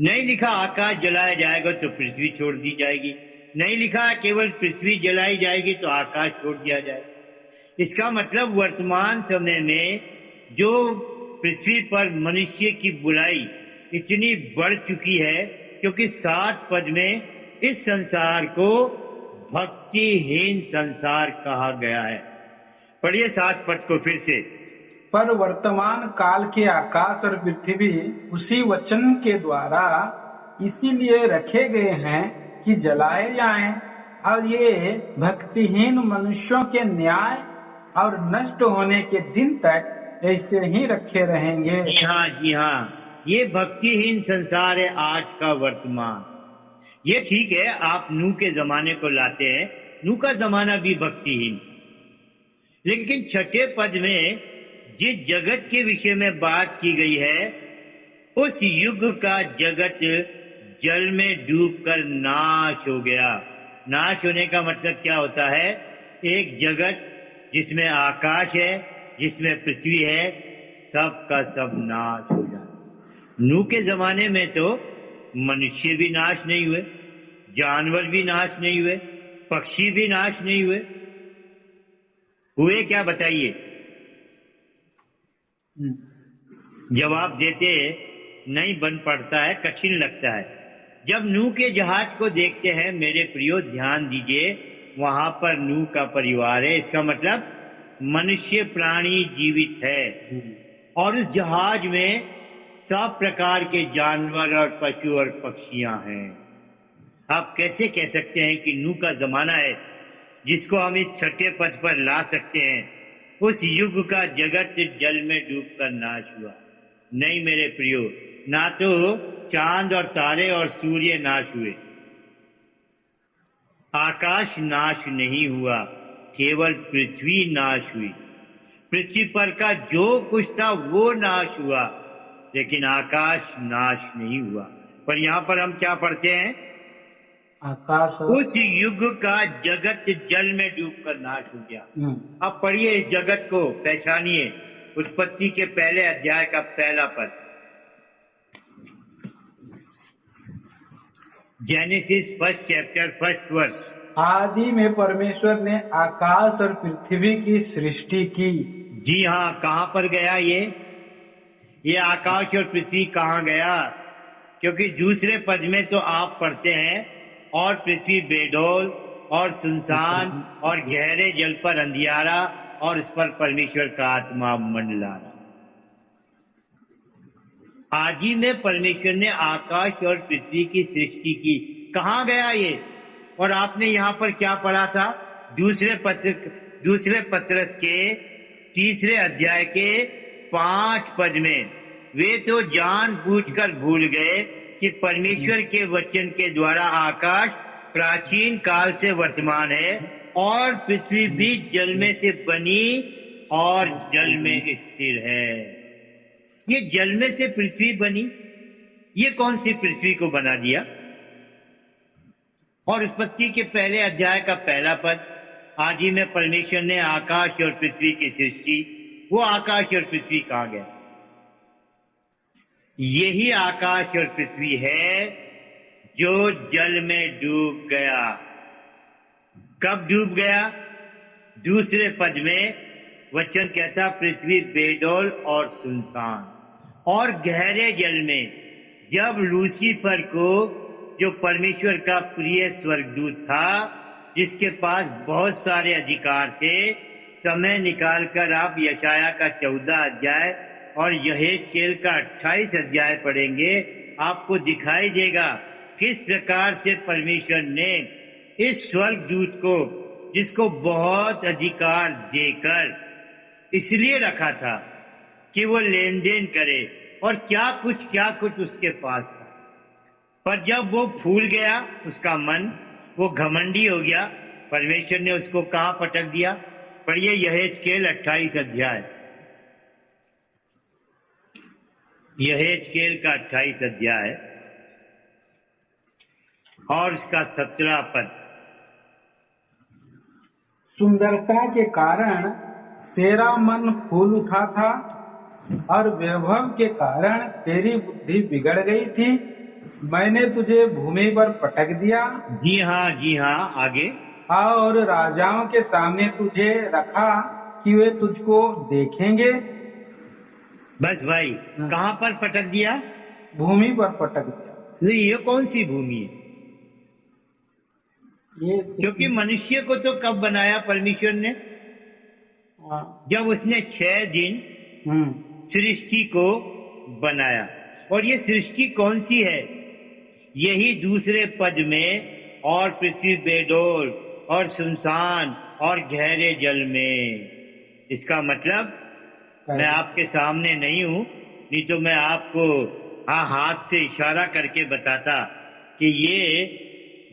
नहीं लिखा आकाश जलाया जाएगा तो पृथ्वी छोड़ दी जाएगी, नहीं लिखा केवल पृथ्वी जलाई जाएगी तो आकाश छोड़ दिया जाएगा। इसका मतलब वर्तमान समय में जो पृथ्वी पर मनुष्य की बुराई इतनी बढ़ चुकी है, क्योंकि 7 पद में इस संसार को भक्तिहीन संसार कहा गया है। पढ़िए 7 पद को फिर से। पर वर्तमान काल के आकाश और पृथ्वी उसी वचन के द्वारा इसीलिए रखे गए हैं कि जलाए जाएं, और ये भक्तिहीन मनुष्यों के न्याय और नष्ट होने के दिन तक ऐसे ही रखे रहेंगे। जी हाँ, ये भक्तिहीन संसार है आज का वर्तमान। ये ठीक है, आप नूह के जमाने को लाते हैं, नूह का जमाना भी भक्तिहीन था, लेकिन 6 पद में जिस जगत के विषय में बात की गई है, उस युग का जगत जल में डूबकर नाश हो गया। नाश होने का मतलब क्या होता है? एक जगत जिसमें आकाश है, जिसमें पृथ्वी है, सब का सब नाश हो जाए। नूह के जमाने में तो मनुष्य भी नाश नहीं हुए, जानवर भी नाश नहीं हुए, पक्षी भी नाश नहीं हुए क्या बताइए? जवाब देते नहीं बन पड़ता है, कठिन लगता है। जब नूह के जहाज को देखते हैं मेरे प्रियो, ध्यान दीजिए, वहां पर नूह का परिवार है, इसका मतलब मनुष्य प्राणी जीवित है। और उस जहाज में सब प्रकार के जानवर और पशु और पक्षियां हैं। आप कैसे कह सकते हैं कि नूह का जमाना है जिसको हम इस छठे पद पर ला सकते हैं? उस युग का जगत जल में डूबकर नाश हुआ। नहीं मेरे प्रियो, ना तो चांद और तारे और सूर्य नाश हुए, आकाश नाश नहीं हुआ, केवल पृथ्वी नाश हुई। पृथ्वी पर का जो कुछ था वो नाश हुआ, लेकिन आकाश नाश नहीं हुआ। पर यहां पर हम क्या पढ़ते हैं? आकाश। उस युग का जगत जल में डूबकर नाश हो गया। अब पढ़िए इस जगत को, पहचानिए। उत्पत्ति के पहले अध्याय का पहला पद, Genesis first chapter first verse. आदि में परमेश्वर ने आकाश और पृथ्वी की सृष्टि की। जी हाँ, कहां पर गया ये आकाश और पृथ्वी कहां गया? क्योंकि दूसरे पद में तो आप पढ़ते हैं, और पृथ्वी बेडौल और सुनसान और गहरे जल पर अंधियारा, और उस पर परमेश्वर का आत्मा मंडला रहा। आदि में परमेश्वर ने आकाश और पृथ्वी की सृष्टि की। कहां गया ये? और आपने यहां पर क्या पढ़ा था? दूसरे पत्रस के तीसरे अध्याय के 5 पद में। वे तो जानबूझकर भूल गए कि परमेश्वर के वचन के द्वारा आकाश प्राचीन काल से वर्तमान है, और पृथ्वी भी जल में से बनी और जल में स्थिर है। ये जल में से पृथ्वी बनी, ये कौन सी पृथ्वी को बना दिया? और उत्पत्ति के पहले अध्याय का पहला पद, आदि में परमेश्वर ने आकाश और पृथ्वी की सृष्टि। वो आकाश और पृथ्वी कहां गया? यही आकाश और पृथ्वी है जो जल में डूब गया। कब डूब गया? दूसरे पद में वचन कहता पृथ्वी बेडौल और सुनसान और गहरे जल में। जब लूसीफर को, जो परमेश्वर का प्रिय स्वर्गदूत था, जिसके पास बहुत सारे अधिकार थे, समय निकालकर आप यशाया का 14 अध्याय और यहेजकेल का 28 अध्याय पढ़ेंगे, आपको दिखाई देगा किस प्रकार से परमेश्वर ने इस स्वर्गदूत को, जिसको बहुत अधिकार देकर इसलिए रखा था कि वो लेन देन करे, और क्या कुछ उसके पास था। पर जब वो फूल गया उसका मन, वो घमंडी हो गया, परमेश्वर ने उसको कहां पटक दिया? पढ़िए यहेजकेल 28 अध्याय, यहेजकेल का 28 अध्याय और उसका 17 पद। सुंदरता के कारण तेरा मन फूल उठा था, और वैभव के कारण तेरी बुद्धि बिगड़ गई थी। मैंने तुझे भूमि पर पटक दिया। जी हाँ, आगे। और राजाओं के सामने तुझे रखा कि वे तुझको देखेंगे। बस भाई, कहां पर पटक दिया? भूमि पर पटक दिया। तो ये कौन सी भूमि है? ये क्योंकि मनुष्य को तो कब बनाया परमेश्वर ने? जब उसने 6 दिन सृष्टि को बनाया। और ये सृष्टि कौन सी है? यही दूसरे पद में, और पृथ्वी बेडौल और सुनसान और गहरे जल में। इसका मतलब मैं आपके सामने नहीं हूं, नहीं तो मैं आपको हाथ से इशारा करके बताता कि ये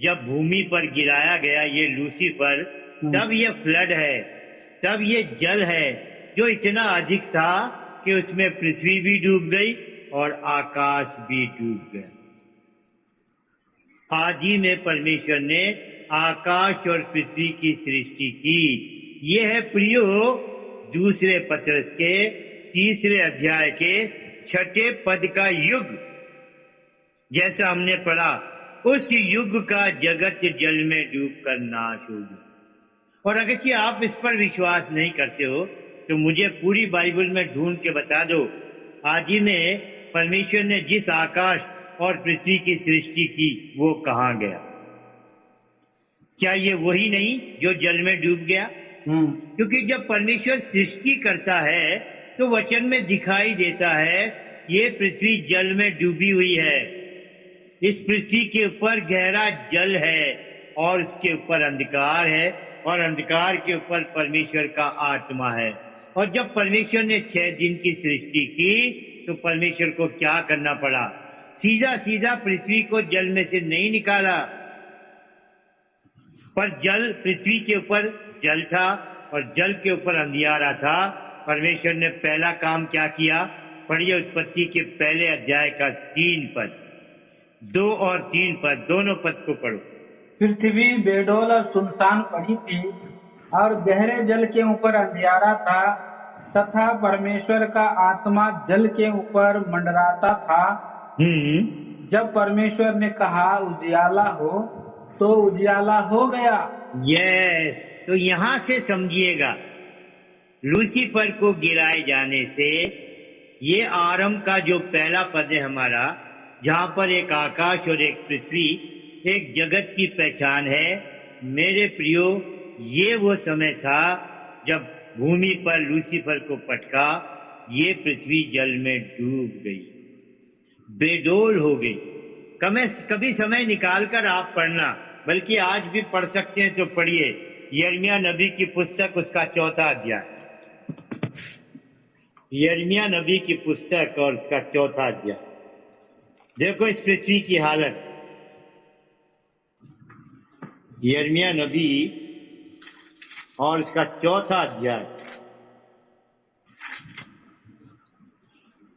जब भूमि पर गिराया गया ये लूसीफर, तब ये फ्लड है, तब ये जल है जो इतना अधिक था कि उसमें पृथ्वी भी डूब गई और आकाश भी डूब गया। आदि में परमेश्वर ने आकाश और पृथ्वी की सृष्टि की। ये है प्रियो दूसरे पत्रस के तीसरे अध्याय के 6 पद का युग। जैसा हमने पढ़ा, उस युग का जगत जल में डूबकर नाश हो गया। और अगर कि आप इस पर विश्वास नहीं करते हो तो मुझे पूरी बाइबल में ढूंढ के बता दो, आदि में परमेश्वर ने जिस आकाश और पृथ्वी की सृष्टि की वो कहाँ गया? क्या ये वही नहीं जो जल में डूब गया? क्योंकि जब परमेश्वर सृष्टि करता है तो वचन में दिखाई देता है ये पृथ्वी जल में डूबी हुई है, इस पृथ्वी के ऊपर गहरा जल है और उसके ऊपर अंधकार है और अंधकार के ऊपर परमेश्वर का आत्मा है। और जब परमेश्वर ने 6 दिन की सृष्टि की तो परमेश्वर को क्या करना पड़ा? सीधा सीधा पृथ्वी को जल में से नहीं निकाला, पर जल पृथ्वी के ऊपर जल था और जल के ऊपर अंधियारा था। परमेश्वर ने पहला काम क्या किया? पढ़िए उत्पत्ति के पहले अध्याय का 3 पद, 2 और 3 पद, दोनों पद को पढ़ो। पृथ्वी बेडौल और सुनसान पड़ी थी और गहरे जल के ऊपर अंधियारा था तथा परमेश्वर का आत्मा जल के ऊपर मंडराता था। जब परमेश्वर ने कहा उजियाला हो तो उजियाला हो गया। यस, तो यहाँ से समझिएगा लूसीफर को गिराए जाने से ये आरंभ का जो पहला पद है हमारा, जहाँ पर एक आकाश और एक पृथ्वी, एक जगत की पहचान है। मेरे प्रियो, ये वो समय था जब भूमि पर लूसीफर को पटका, ये पृथ्वी जल में डूब गई, बेडोल हो गई। कभी समय निकालकर आप पढ़ना, बल्कि आज भी पढ़ सकते हैं तो पढ़िए यिर्मयाह नबी की पुस्तक, उसका 4था अध्याय। यिर्मयाह नबी की पुस्तक और उसका 4था अध्याय। देखो इस पृथ्वी की हालत। यिर्मयाह नबी और इसका 4था अध्याय,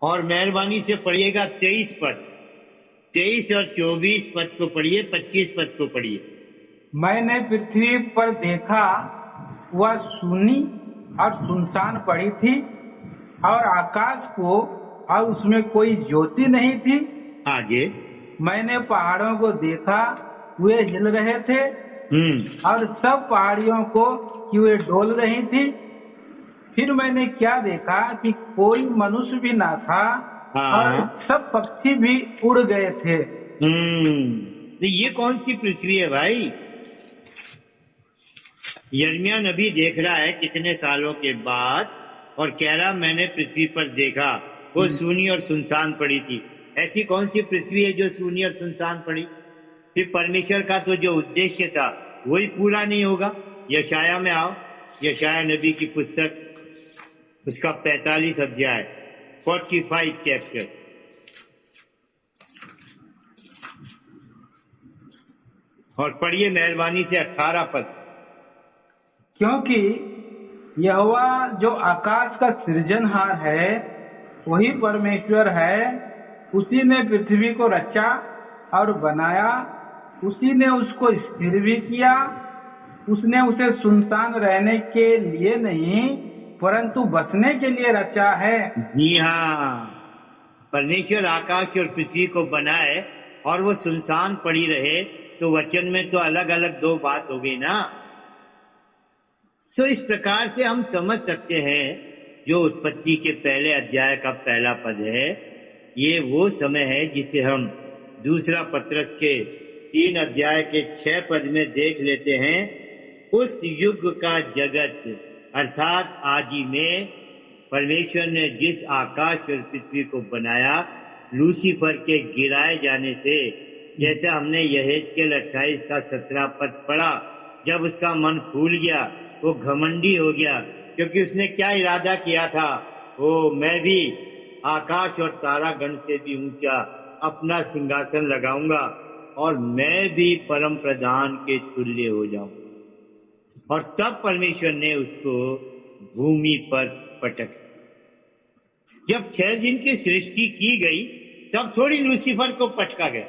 और मेहरबानी से पढ़िएगा 23 पद, 23 और 24 पद को पढ़िए, 25 पद को पढ़िए। मैंने पृथ्वी पर देखा, वह सूनी और सुनसान पड़ी थी और आकाश को और उसमें कोई ज्योति नहीं थी। आगे, मैंने पहाड़ों को देखा, वे हिल रहे थे और सब पहाड़ियों को कि वे डोल रही थी। फिर मैंने क्या देखा कि कोई मनुष्य भी ना था और सब पक्षी भी उड़ गए थे। तो ये कौन सी पृथ्वी है भाई? यिर्मयाह नबी देख रहा है कितने सालों के बाद और कह रहा मैंने पृथ्वी पर देखा, वो सूनी और सुनसान पड़ी थी। ऐसी कौन सी पृथ्वी है जो सूनी और सुनसान पड़ी? फिर परमेश्वर का तो जो उद्देश्य था वही पूरा नहीं होगा। यशाया में आओ, यशाया नबी की पुस्तक, उसका 45 अध्याय, 45 चैप्टर, और पढ़िए मेहरबानी से 18 पद। क्योंकि यहोवा जो आकाश का सृजनहार है वही परमेश्वर है, उसी ने पृथ्वी को रचा और बनाया, उसी ने उसको स्थिर भी किया। उसने उसे सुनसान रहने के लिए नहीं परंतु बसने के लिए रचा है। जी हाँ, परमेश्वर आकाश और पृथ्वी को बनाए और वो सुनसान पड़ी रहे, तो वचन में तो अलग अलग 2 बात हो गई ना। तो इस प्रकार से हम समझ सकते हैं जो उत्पत्ति के पहले अध्याय का पहला पद है, ये वो समय है जिसे हम दूसरा पत्रस के 3 अध्याय के 6 पद में देख लेते हैं। उस युग का जगत अर्थात आदि में परमेश्वर ने जिस आकाश और पृथ्वी को बनाया, लूसीफर के गिराए जाने से, जैसे हमने यहेजकेल 28 का 17 पद पढ़ा, जब उसका मन फूल गया, वो घमंडी हो गया, क्योंकि उसने क्या इरादा किया था? मैं भी आकाश और तारागण से भी ऊंचा अपना सिंहासन लगाऊंगा और मैं भी परम प्रधान के तुल्य हो जाऊंगा। और तब परमेश्वर ने उसको भूमि पर पटक। जब 6 दिन की सृष्टि की गई तब थोड़ी लूसीफर को पटका गया,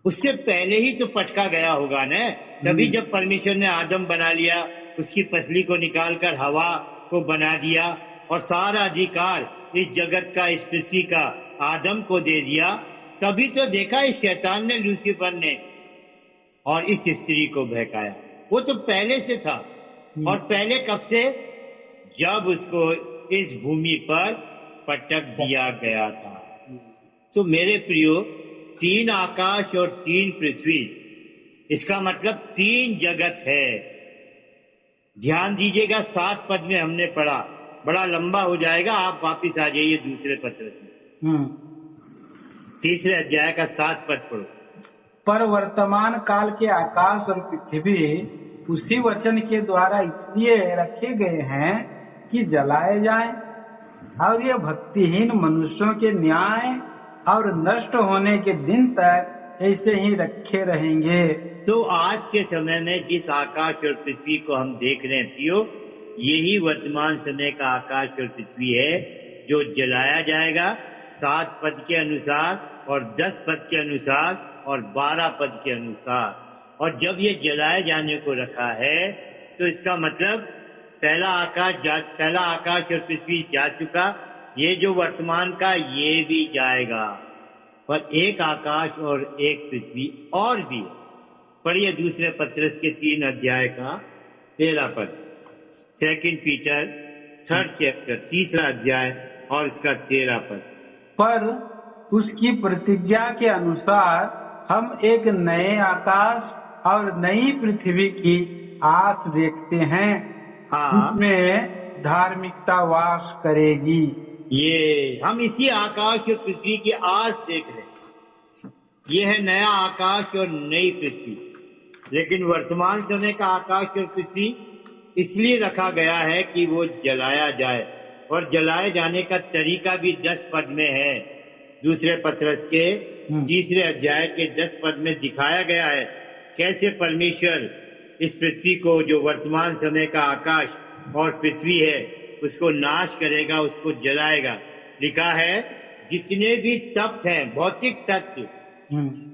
उससे पहले ही तो पटका गया होगा ना। तभी जब परमेश्वर ने आदम बना लिया, उसकी पसली को निकालकर हवा को बना दिया और सारा अधिकार इस जगत का, इस पृथ्वी का आदम को दे दिया, तभी तो देखा इस शैतान ने, लूसीफर ने, और इस स्त्री को बहकाया। वो तो पहले से था। और पहले कब से? जब उसको इस भूमि पर पटक दिया गया था। तो मेरे प्रियो, 3 आकाश और 3 पृथ्वी, इसका मतलब 3 जगत है। ध्यान दीजिएगा, 7 पद में हमने पढ़ा, बड़ा लंबा हो जाएगा, आप वापिस आ जाइए दूसरे पत्र से। तीसरे अध्याय का 7 पद पढ़ो। पर वर्तमान काल के आकाश और पृथ्वी उसी वचन के द्वारा इसलिए रखे गए हैं कि जलाए जाएं, और ये भक्तिहीन मनुष्यों के न्याय और नष्ट होने के दिन तक ऐसे ही रखे रहेंगे। तो आज के समय में जिस आकाश और पृथ्वी को हम देख रहे हैं प्रियो, यही वर्तमान समय का आकाश और पृथ्वी है जो जलाया जाएगा 7 पद के अनुसार और 10 पद के अनुसार और 12 पद के अनुसार। और जब ये जलाए जाने को रखा है तो इसका मतलब पहला आकाश और पृथ्वी जा चुका, ये जो वर्तमान का ये भी जाएगा, पर एक आकाश और एक पृथ्वी और भी। पढ़िए दूसरे पत्रस के 3 अध्याय का 13 पद, 2 पीटर 3rd चैप्टर 3रा अध्याय और इसका 13 पद। पर उसकी प्रतिज्ञा के अनुसार हम एक नए आकाश और नई पृथ्वी की आस देखते हैं, जिसमें धार्मिकता वास करेगी। ये हम इसी आकाश और पृथ्वी की आस देख रहे हैं। ये है नया आकाश और नई पृथ्वी। लेकिन वर्तमान समय का आकाश और पृथ्वी इसलिए रखा गया है कि वो जलाया जाए, और जलाए जाने का तरीका भी 10 पद में है। दूसरे पत्रस के 3रे अध्याय के 10 पद में दिखाया गया है कैसे परमेश्वर इस पृथ्वी को, जो वर्तमान समय का आकाश और पृथ्वी है, उसको नाश करेगा, उसको जलाएगा। लिखा है जितने भी तप्त हैं, भौतिक तत्व,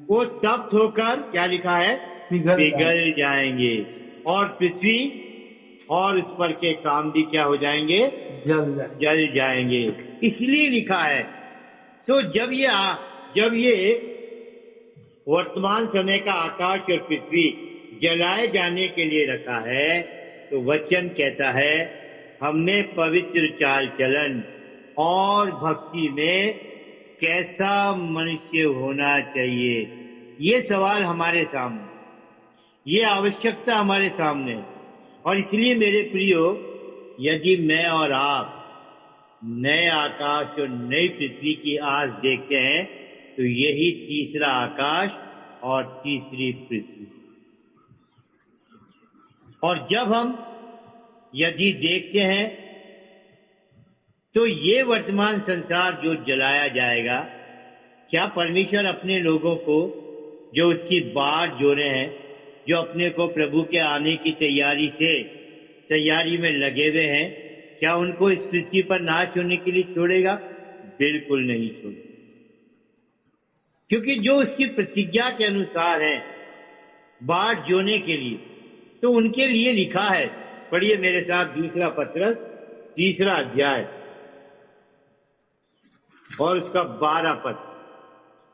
वो तप्त होकर क्या लिखा है, पिघल जाएंगे, और पृथ्वी और इस पर के काम भी क्या हो जाएंगे, जल जाएंगे। इसलिए लिखा है। सो जब ये वर्तमान समय का आकाश और पृथ्वी जलाए जाने के लिए रखा है, तो वचन कहता है हमें पवित्र चाल चलन और भक्ति में कैसा मनुष्य होना चाहिए, ये सवाल हमारे सामने, ये आवश्यकता हमारे सामने। और इसलिए मेरे प्रियो, यदि मैं और आप नए आकाश और नई पृथ्वी की आस देखते हैं, तो यही तीसरा आकाश और तीसरी पृथ्वी। और जब हम यदि देखते हैं तो ये वर्तमान संसार जो जलाया जाएगा, क्या परमेश्वर अपने लोगों को जो उसकी बाट जोड़े हैं, जो अपने को प्रभु के आने की तैयारी में लगे हुए हैं, क्या उनको इस पृथ्वी पर नाश होने के लिए छोड़ेगा? बिल्कुल नहीं छोड़ेगा, क्योंकि जो उसकी प्रतिज्ञा के अनुसार है बाट जोड़ने के लिए, तो उनके लिए लिखा है। पढ़िए मेरे साथ दूसरा पत्रस 3रा अध्याय और उसका 12 पद।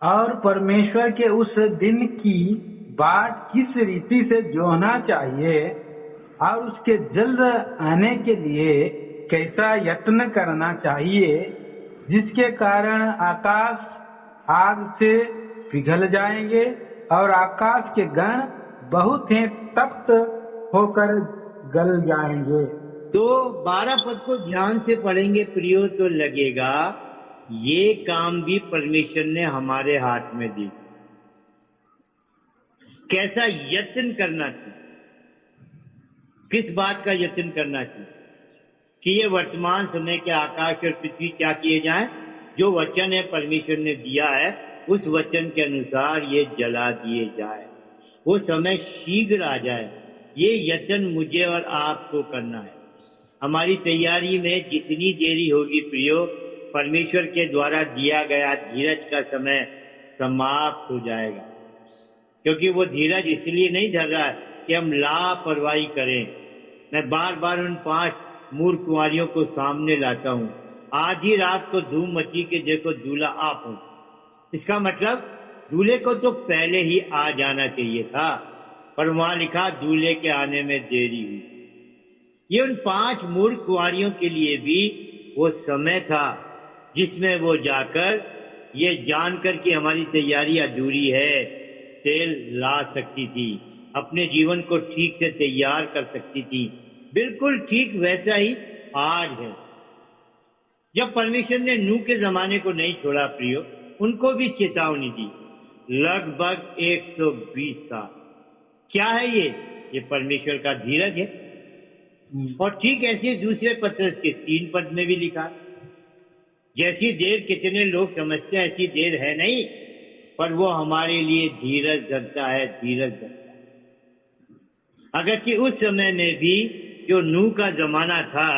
और परमेश्वर के उस दिन की बाट किस रीति से जोहना चाहिए और उसके जल्द आने के लिए कैसा यत्न करना चाहिए, जिसके कारण आकाश आग से पिघल जाएंगे और आकाश के गण बहुत ही तप्त होकर गल जाएंगे। तो 12 पद को ध्यान से पढ़ेंगे प्रियो, तो लगेगा ये काम भी परमेश्वर ने हमारे हाथ में दी। कैसा यत्न करना चाहिए, किस बात का यत्न करना चाहिए कि ये वर्तमान समय के आकाश और पृथ्वी क्या किए जाएं, जो वचन है परमेश्वर ने दिया है उस वचन के अनुसार ये जला दिए जाए, वो समय शीघ्र आ जाए। ये यत्न मुझे और आपको करना है। हमारी तैयारी में जितनी देरी होगी प्रियो, परमेश्वर के द्वारा दिया गया धीरज का समय समाप्त हो जाएगा। क्योंकि वो धीरज इसलिए नहीं धर रहा है कि हम लापरवाही करें। मैं बार बार उन 5 मूर्ख कुंवारियों को सामने लाता हूँ। आधी रात को धूम मची के देखो दूल्हा आ पहुंचा। इसका मतलब दूल्हे को तो पहले ही आ जाना चाहिए था, पर वहां लिखा दूल्हे के आने में देरी हुई। ये उन 5 मूर्ख कुंवारियों के लिए भी वो समय था जिसमें वो जाकर ये जानकर कि हमारी तैयारी अधूरी है, तेल ला सकती थी, अपने जीवन को ठीक से तैयार कर सकती थी। बिल्कुल ठीक वैसा ही आज है। जब परमेश्वर ने नूह के जमाने को नहीं छोड़ा प्रियो, उनको भी चेतावनी दी, लगभग 120 साल। क्या है ये परमेश्वर का धीरज है। और ठीक ऐसे दूसरे पत्रस के 3 पद में भी लिखा, जैसी देर कितने लोग समझते हैं ऐसी देर है नहीं, पर वो हमारे लिए धीरज धरता है, धीरज धरता है। अगर कि उस समय में भी जो नूह का जमाना था,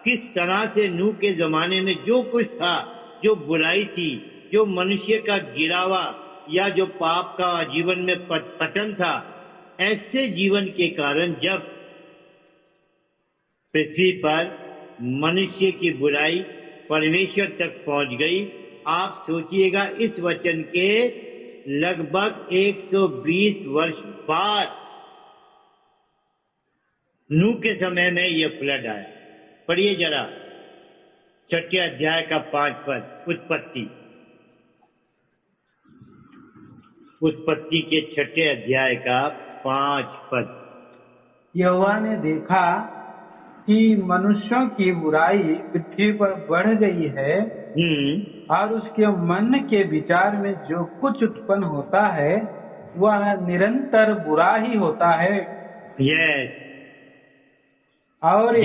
किस तरह से नूह के जमाने में जो कुछ था, जो बुराई थी, जो मनुष्य का गिरावा या जो पाप का जीवन में पतन था, ऐसे जीवन के कारण जब पृथ्वी पर मनुष्य की बुराई परमेश्वर तक पहुंच गई, आप सोचिएगा इस वचन के लगभग 120 वर्ष बाद नूह के समय में यह फ्लड आया। पढ़िए जरा 6 अध्याय का 5 पद, उत्पत्ति के 6 अध्याय का 5 पद। यहोवा ने देखा कि मनुष्यों की बुराई पृथ्वी पर बढ़ गई है और उसके मन के विचार में जो कुछ उत्पन्न होता है वह निरंतर बुरा ही होता है। यस। और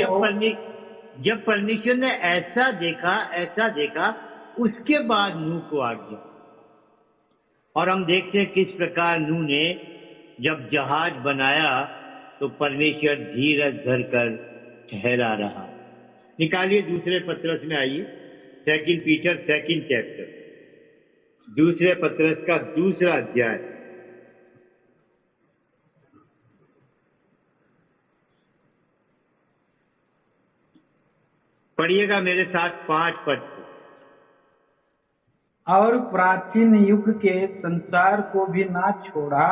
जब परमेश्वर ने ऐसा देखा उसके बाद नूह को आज्ञा। और हम देखते हैं किस प्रकार नूह ने जब जहाज बनाया तो परमेश्वर धीरज धरकर ठहरा रहा। निकालिए दूसरे पत्रस में आइए, 2 पीटर 2 चैप्टर, दूसरे पत्रस का 2 अध्याय। पढ़िएगा मेरे साथ 5 पद को। और प्राचीन युग के संसार को भी ना छोड़ा,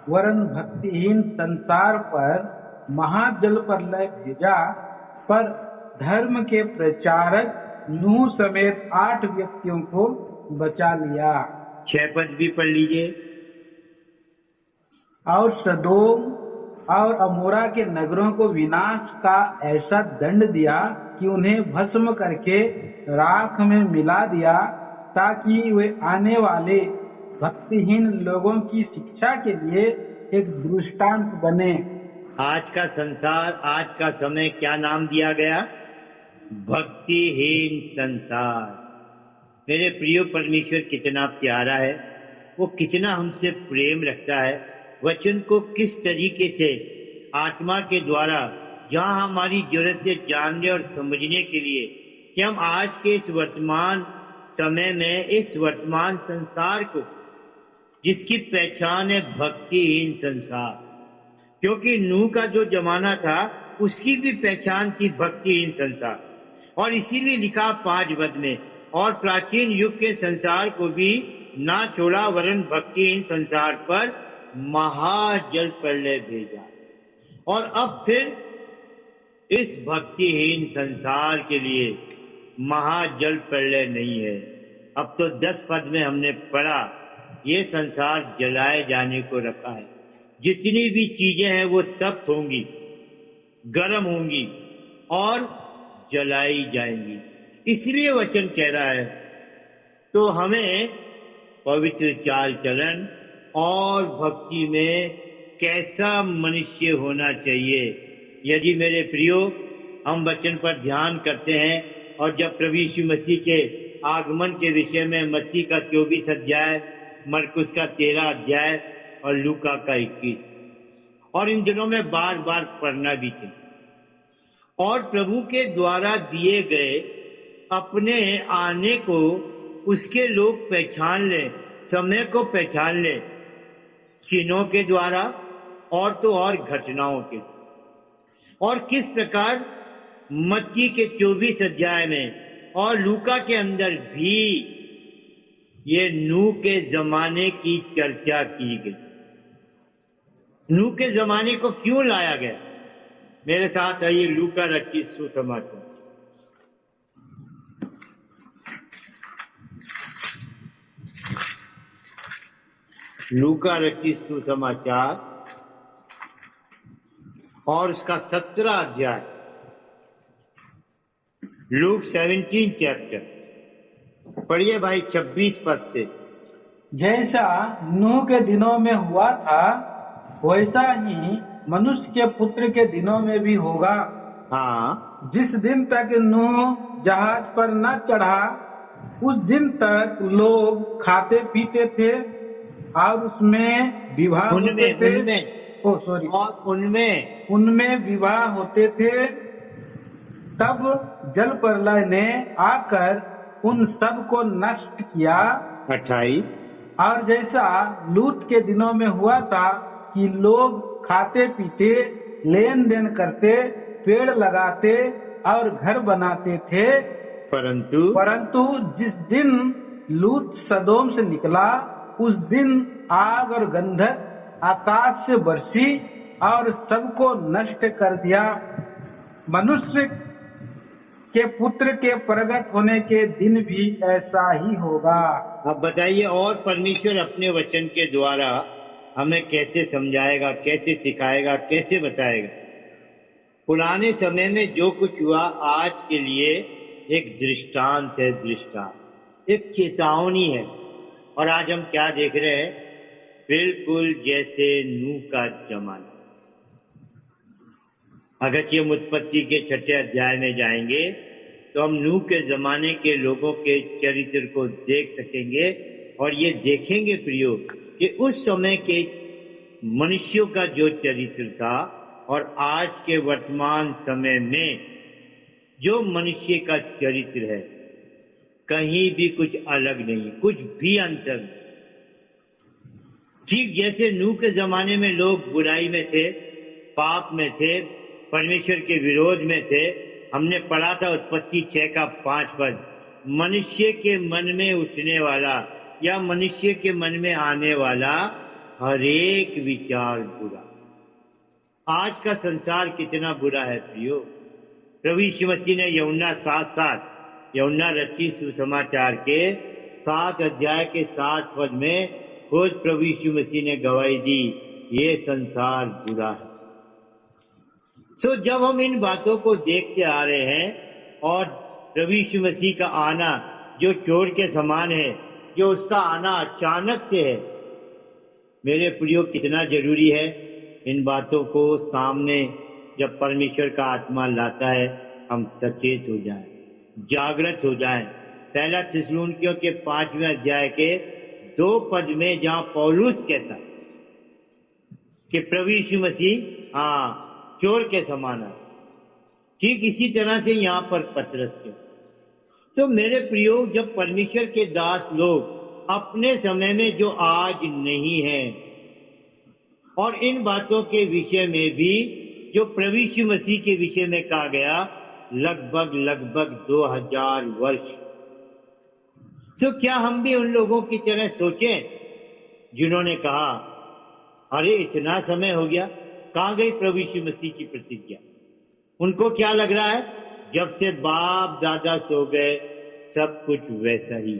वरन भक्तिहीन संसार पर महाजल प्रलय भेजा, पर धर्म के प्रचारक नूह समेत 8 व्यक्तियों को बचा लिया। 6 पद भी पढ़ लीजिए। और सदोम और अमोरा के नगरों को विनाश का ऐसा दंड दिया कि उन्हें भस्म करके राख में मिला दिया, ताकि वे आने वाले भक्तिहीन लोगों की शिक्षा के लिए एक दृष्टांत बने। आज का संसार, आज का समय क्या नाम दिया गया? भक्तिहीन संसार। मेरे प्रिय, परमेश्वर कितना प्यारा है, वो कितना हमसे प्रेम रखता है, वचन को किस तरीके से आत्मा के द्वारा जहां हमारी जरूरत है जानने और समझने के लिए कि हम आज के इस वर्तमान समय में इस वर्तमान संसार को, जिसकी पहचान है भक्तिहीन संसार, क्योंकि नूह का जो जमाना था उसकी भी पहचान थी भक्तिहीन संसार, और इसीलिए लिखा 5 पद में, और प्राचीन युग के संसार को भी ना छोड़ा, वरन भक्तिहीन संसार पर महाजल प्रलय भेजा। और अब फिर इस भक्तिहीन संसार के लिए महाजल प्रलय नहीं है। अब तो 10 पद में हमने पढ़ा, ये संसार जलाए जाने को रखा है। जितनी भी चीजें हैं वो तप्त होंगी, गर्म होंगी और जलाई जाएंगी। इसलिए वचन कह रहा है, तो हमें पवित्र चाल चलन और भक्ति में कैसा मनुष्य होना चाहिए। यदि मेरे प्रियो हम वचन पर ध्यान करते हैं, और जब प्रभु यीशु मसीह के आगमन के विषय में मत्ती का 24 अध्याय, मरकुस का 13 अध्याय और लूका का 21, और इन दिनों में बार बार पढ़ना भी चाहिए, और प्रभु के द्वारा दिए गए अपने आने को उसके लोग पहचान लें, समय को पहचान लें, चिन्हों के द्वारा और तो और घटनाओं के। और किस प्रकार मत्ती के 24 अध्याय में और लूका के अंदर भी ये नूह के जमाने की चर्चा की गई। नूह के जमाने को क्यों लाया गया? मेरे साथ आइए लूका रखी सुसमाचार लूका रचित सुसमाचार और उसका 17 अध्याय, लूक 17 चैप्टर, पढ़िए भाई 26 पद से। जैसा नूह के दिनों में हुआ था वैसा ही मनुष्य के पुत्र के दिनों में भी होगा। हाँ, जिस दिन तक नूह जहाज पर न चढ़ा उस दिन तक लोग खाते पीते थे और उसमें विवाह होते उनमें थे। उनमें ओ सॉरी, और उनमें उनमें विवाह होते थे। तब जल प्रलय ने आकर उन सब को नष्ट किया। 28। और जैसा लूत के दिनों में हुआ था कि लोग खाते पीते लेन देन करते पेड़ लगाते और घर बनाते थे, परंतु जिस दिन लूत सदोम से निकला उस दिन आग और गंधक आकाश से बरसी और सबको नष्ट कर दिया। मनुष्य के पुत्र के प्रकट होने के दिन भी ऐसा ही होगा। अब बताइए, और परमेश्वर अपने वचन के द्वारा हमें कैसे समझाएगा, कैसे सिखाएगा, कैसे बताएगा? पुराने समय में जो कुछ हुआ आज के लिए एक दृष्टांत है, दृष्टांत, एक चेतावनी है। और आज हम क्या देख रहे हैं? बिल्कुल जैसे नूह का जमाना। अगर ये हम उत्पत्ति के 6 अध्याय में जाएंगे तो हम नूह के जमाने के लोगों के चरित्र को देख सकेंगे और ये देखेंगे प्रियो कि उस समय के मनुष्यों का जो चरित्र था और आज के वर्तमान समय में जो मनुष्य का चरित्र है, कहीं भी कुछ अलग नहीं, कुछ भी अंतर नहीं। ठीक जैसे नूह के जमाने में लोग बुराई में थे, पाप में थे, परमेश्वर के विरोध में थे। हमने पढ़ा था उत्पत्ति 6 का 5 पद, मनुष्य के मन में उठने वाला या मनुष्य के मन में आने वाला हर एक विचार बुरा। आज का संसार कितना बुरा है प्रियो। प्रभु यीशु मसीह ने यूहन्ना 7:7, यूहन्ना रचित सुसमाचार के 7 अध्याय के 7 पद में खुद प्रभु यीशु मसीह ने गवाही दी, ये संसार बुरा है। सो जब हम इन बातों को देखते आ रहे हैं और प्रभु यीशु मसीह का आना जो चोर के समान है, जो उसका आना अचानक से है, मेरे प्रियो कितना जरूरी है इन बातों को सामने जब परमेश्वर का आत्मा लाता है हम सचेत हो जाएं, जागृत हो जाएं। पहला थिस्सलुनीकियों के 5वें अध्याय के 2 पद में जहां पौलुस कहता कि प्रभु यीशु मसीह चोर के समान है, ठीक इसी तरह से यहां पर पतरस के। सो मेरे प्रियो, जब परमेश्वर के दास लोग अपने समय में जो आज नहीं है और इन बातों के विषय में भी जो प्रभु यीशु मसीह के विषय में कहा गया लगभग 2000 वर्ष, तो क्या हम भी उन लोगों की तरह सोचें जिन्होंने कहा अरे इतना समय हो गया, कहां गई प्रभु यीशु मसीह की प्रतिज्ञा? उनको क्या लग रहा है जब से बाप दादा सो गए सब कुछ वैसा ही।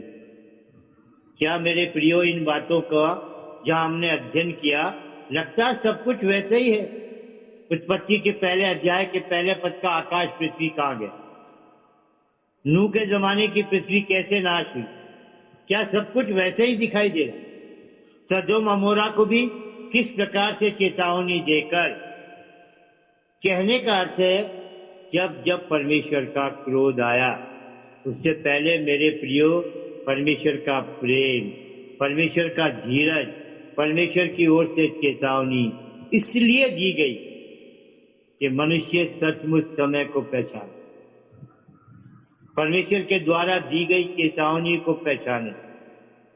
क्या मेरे प्रियो इन बातों का जहां हमने अध्ययन किया लगता है सब कुछ वैसा ही है? उत्पत्ति के पहले अध्याय के पहले पद का आकाश पृथ्वी कहां गया? नूह के जमाने की पृथ्वी कैसे नाश हुई? क्या सब कुछ वैसे ही दिखाई दे रहा? सदोम अमोरा को भी किस प्रकार से चेतावनी देकर, कहने का अर्थ है जब जब परमेश्वर का क्रोध आया उससे पहले मेरे प्रियो परमेश्वर का प्रेम, परमेश्वर का धीरज, परमेश्वर की ओर से चेतावनी इसलिए दी गई कि मनुष्य सचमुच समय को पहचाने, परमेश्वर के द्वारा दी गई चेतावनी को पहचाने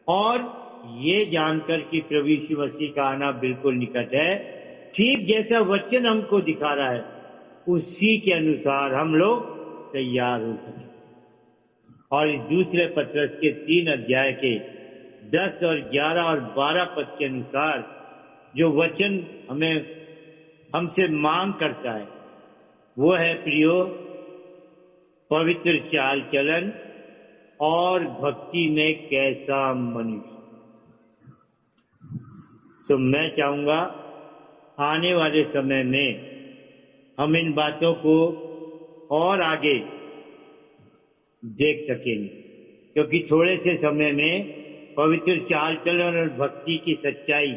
और ये जानकर कि प्रभु यीशु मसीह का आना बिल्कुल निकट है, ठीक जैसा वचन हमको दिखा रहा है उसी के अनुसार हम लोग तैयार हो सके। और इस दूसरे पत्रस के 3 अध्याय के 10 और 11 और 12 पद के अनुसार जो वचन हमसे मांग करता है वो है प्रियो पवित्र चाल चलन और भक्ति में कैसा मनुष्य। तो मैं चाहूंगा आने वाले समय में हम इन बातों को और आगे देख सकेंगे, क्योंकि थोड़े से समय में पवित्र चाल चलन और भक्ति की सच्चाई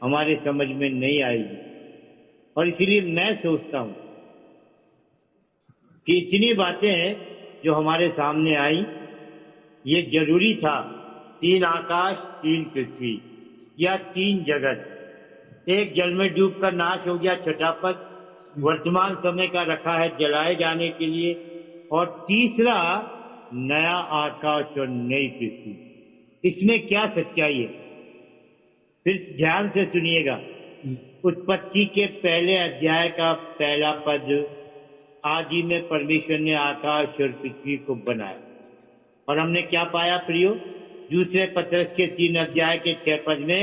हमारे समझ में नहीं आएगी। और इसीलिए मैं सोचता हूं कि इतनी बातें हैं जो हमारे सामने आई, ये जरूरी था। 3 आकाश 3 पृथ्वी या 3 जगत, एक जल में डूबकर नाश हो गया, छठा पद वर्तमान समय का रखा है जलाए जाने के लिए, और तीसरा नया आकाश और नई पृथ्वी। इसमें क्या सच्चाई है? फिर ध्यान से सुनिएगा। उत्पत्ति के पहले अध्याय का पहला पद, आदि में परमेश्वर ने आकाश और पृथ्वी को बनाया। और हमने क्या पाया प्रियो? दूसरे पत्रस के 3 अध्याय के 6 पद में,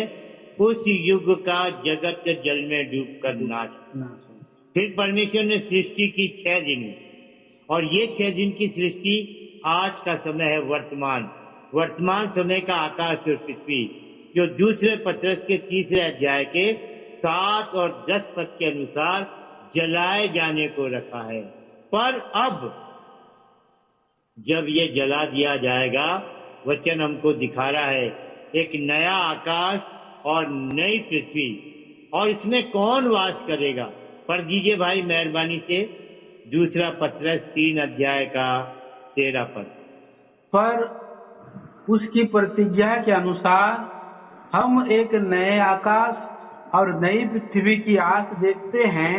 उस युग का जगत जल में डूबकर नाश। फिर परमेश्वर ने सृष्टि की 6 दिन में, और ये 6 दिन की सृष्टि आज का समय है, वर्तमान समय का आकाश और पृथ्वी, जो दूसरे पत्रस के 3 अध्याय के 7 और 10 पद के अनुसार जलाए जाने को रखा है। पर अब जब ये जला दिया जाएगा, वचन हमको दिखा रहा है एक नया आकाश और नई पृथ्वी, और इसमें कौन वास करेगा? पढ़ दीजिए भाई मेहरबानी से, दूसरा पत्रस 3 अध्याय का 13 पद। पर उसकी प्रतिज्ञा के अनुसार हम एक नए आकाश और नई पृथ्वी की आस देखते हैं,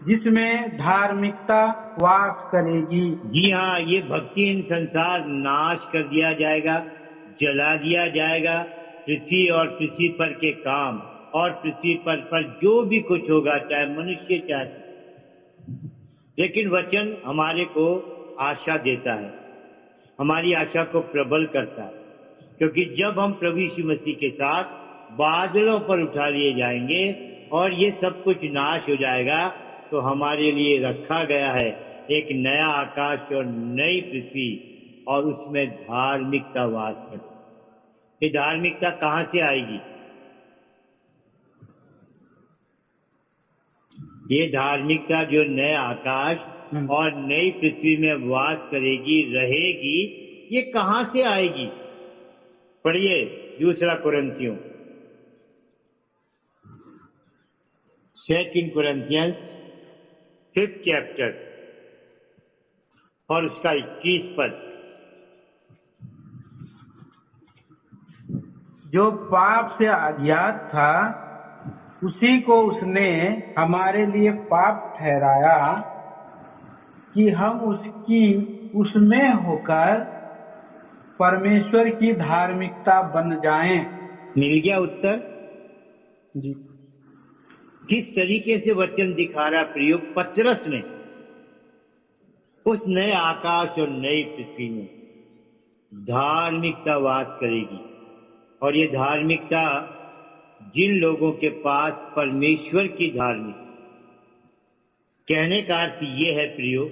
जिसमें धार्मिकता वास करेगी। जी हाँ, ये भक्तिहीन संसार नाश कर दिया जाएगा, जला दिया जाएगा। पृथ्वी और पृथ्वी पर के काम और पृथ्वी पर जो भी कुछ होगा, चाहे मनुष्य चाहे, लेकिन वचन हमारे को आशा देता है, हमारी आशा को प्रबल करता है। क्योंकि जब हम प्रभु यीशु मसीह के साथ बादलों पर उठा लिए जाएंगे और ये सब कुछ नाश हो जाएगा, तो हमारे लिए रखा गया है एक नया आकाश और नई पृथ्वी, और उसमें धार्मिकता वास करे। ये धार्मिकता कहां से आएगी? ये धार्मिकता जो नए आकाश और नई पृथ्वी में वास करेगी, रहेगी, ये कहां से आएगी? पढ़िए दूसरा कुरिन्थियों, 2 Corinthians 5th chapter और उसका 21 पद। जो पाप से अज्ञात था, उसी को उसने हमारे लिए पाप ठहराया, कि हम उसमें होकर परमेश्वर की धार्मिकता बन जाएं। मिल गया उत्तर जी। किस तरीके से वचन दिखा रहा प्रियो? पतरस ने उस नए आकाश और नई पृथ्वी में धार्मिकता वास करेगी, और ये धार्मिकता जिन लोगों के पास परमेश्वर की धार्मिकता, कहने का अर्थ ये है प्रियो,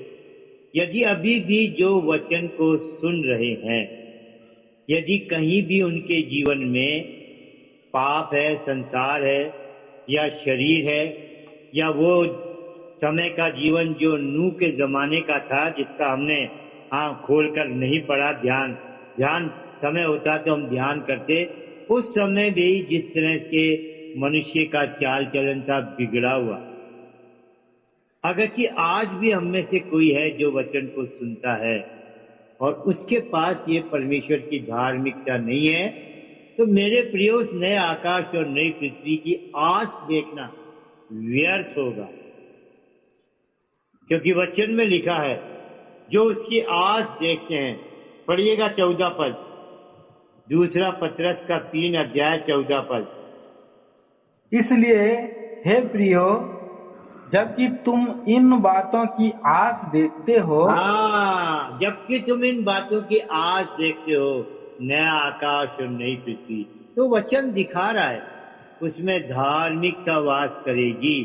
यदि अभी भी जो वचन को सुन रहे हैं, यदि कहीं भी उनके जीवन में पाप है, संसार है, या शरीर है, या वो समय का जीवन जो नूह के जमाने का था, जिसका हमने आँख खोलकर नहीं पढ़ा, ध्यान समय होता तो हम ध्यान करते, उस समय भी जिस तरह के मनुष्य का चाल चलन था बिगड़ा हुआ। अगर कि आज भी हम में से कोई है जो वचन को सुनता है और उसके पास ये परमेश्वर की धार्मिकता नहीं है, तो मेरे प्रियो उस नए आकाश और नई पृथ्वी की आस देखना व्यर्थ होगा। क्योंकि वचन में लिखा है, जो उसकी आस देखते हैं। पढ़िएगा 14 पद, दूसरा पत्रस का 3 अध्याय 14 पद। इसलिए हे प्रियो, जबकि तुम इन बातों की आस देखते हो, जबकि तुम इन बातों की आस देखते हो, नया आकाश और नई पृथ्वी, तो वचन दिखा रहा है उसमें धार्मिकता वास करेगी।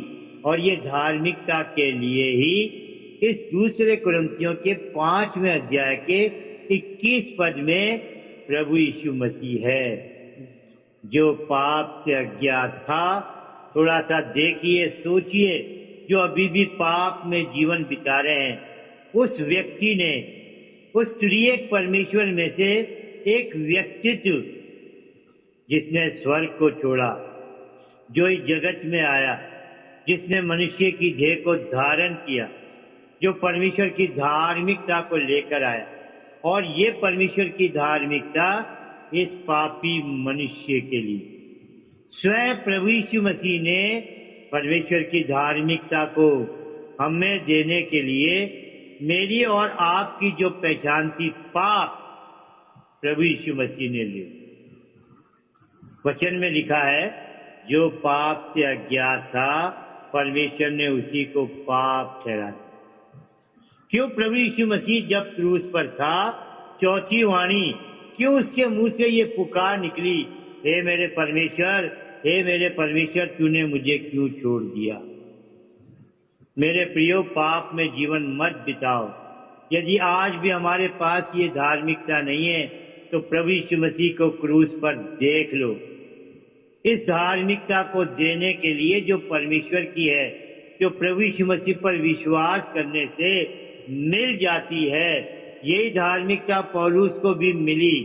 और ये धार्मिकता के लिए ही इस दूसरे कुरिन्थियों के 5वें अध्याय के 21 पद में प्रभु यीशु मसीह है। जो पाप से अज्ञात था, थोड़ा सा देखिए, सोचिए, जो अभी भी पाप में जीवन बिता रहे हैं, उस व्यक्ति ने उस त्रिएक परमेश्वर में से एक व्यक्तित्व जिसने स्वर्ग को छोड़ा, जो इस जगत में आया, जिसने मनुष्य की देह को धारण किया, जो परमेश्वर की धार्मिकता को लेकर आया, और ये परमेश्वर की धार्मिकता इस पापी मनुष्य के लिए स्वयं प्रभु यीशु मसीह ने परमेश्वर की धार्मिकता को हमें देने के लिए मेरी और आपकी जो पहचान थी पाप, प्रभु यीशु मसीह ने ली। वचन में लिखा है, जो पाप से अज्ञात था परमेश्वर ने उसी को पाप ठहराया। क्यों प्रभु यीशु मसीह जब क्रूस पर था, चौथी वाणी क्यों उसके मुंह से ये पुकार निकली, हे मेरे परमेश्वर, हे मेरे परमेश्वर, तूने मुझे क्यों छोड़ दिया। मेरे प्रियो, पाप में जीवन मत बिताओ। यदि आज भी हमारे पास ये धार्मिकता नहीं है तो प्रभु यीशु मसीह को क्रूस पर देख लो। इस धार्मिकता को देने के लिए जो परमेश्वर की है, जो प्रभु यीशु मसीह पर विश्वास करने से मिल जाती है, यही धार्मिकता पौलुस को भी मिली।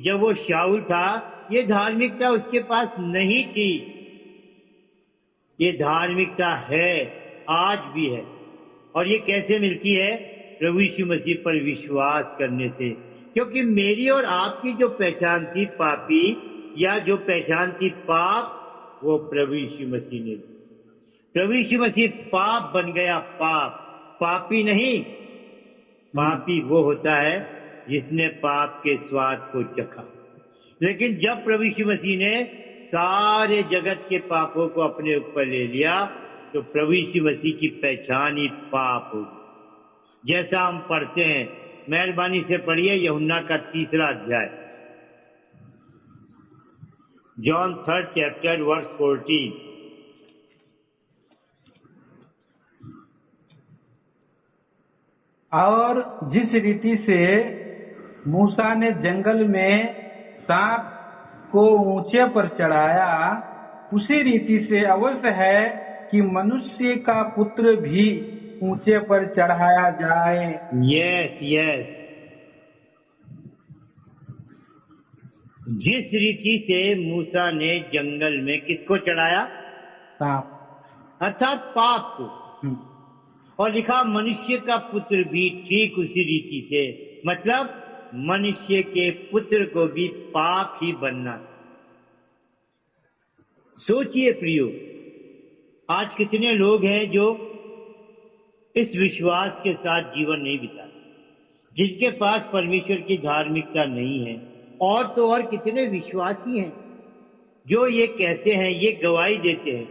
जब वो शाऊल था, ये धार्मिकता उसके पास नहीं थी। ये धार्मिकता है, आज भी है। और ये कैसे मिलती है? प्रभु यीशु मसीह पर विश्वास करने से। क्योंकि मेरी और आपकी जो पहचान थी पापी, या जो पहचान थी पाप, वो प्रभु यीशु मसीह ने दी। प्रभु यीशु मसीह पाप बन गया, पापी नहीं। पापी वो होता है जिसने पाप के स्वाद को चखा। लेकिन जब प्रभु यीशु मसीह ने सारे जगत के पापों को अपने ऊपर ले लिया, तो प्रभु यीशु मसीह की पहचान ही पाप होगी। जैसा हम पढ़ते हैं, मेहरबानी से पढ़िए यूहन्ना का 3 अध्याय, जॉन 3 चैप्टर वर्स 14। और जिस रीति से मूसा ने जंगल में सांप को ऊंचे पर चढ़ाया, उसी रीति से अवश्य है कि मनुष्य का पुत्र भी ऊंचे पर चढ़ाया जाए। Yes yes. जिस रीति से मूसा ने जंगल में किसको चढ़ाया? सांप, अर्थात पाप को। और लिखा मनुष्य का पुत्र भी ठीक उसी रीति से, मतलब मनुष्य के पुत्र को भी पाप ही बनना। सोचिए प्रियो, आज कितने लोग हैं जो इस विश्वास के साथ जीवन नहीं बिताते, जिनके पास परमेश्वर की धार्मिकता नहीं है। और तो और कितने विश्वासी हैं जो ये कहते हैं, ये गवाही देते हैं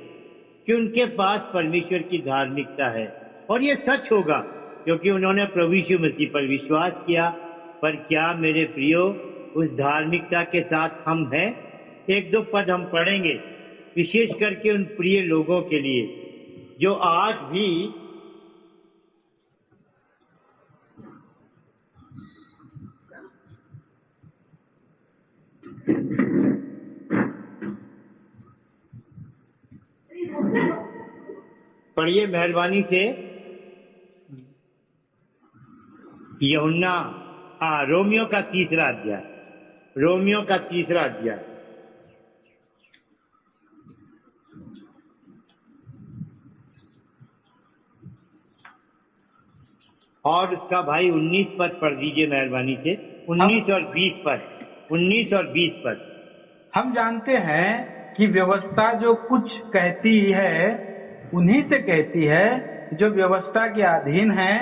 कि उनके पास परमेश्वर की धार्मिकता है। और ये सच होगा क्योंकि उन्होंने प्रभु यीशु मसीह पर विश्वास किया। पर क्या मेरे प्रियो, उस धार्मिकता के साथ हम हैं? 1-2 पद हम पढ़ेंगे, विशेष करके उन प्रिय लोगों के लिए जो आज भी पढ़िए मेहरबानी से यूहन्ना रोमियो का 3 अध्याय, रोमियो का 3 अध्याय और उसका भाई 19 पद पढ़ दीजिए मेहरबानी से। 19 और 20 पद, 19 और 20 पद। हम जानते हैं कि व्यवस्था जो कुछ कहती है उन्हीं से कहती है जो व्यवस्था के अधीन है,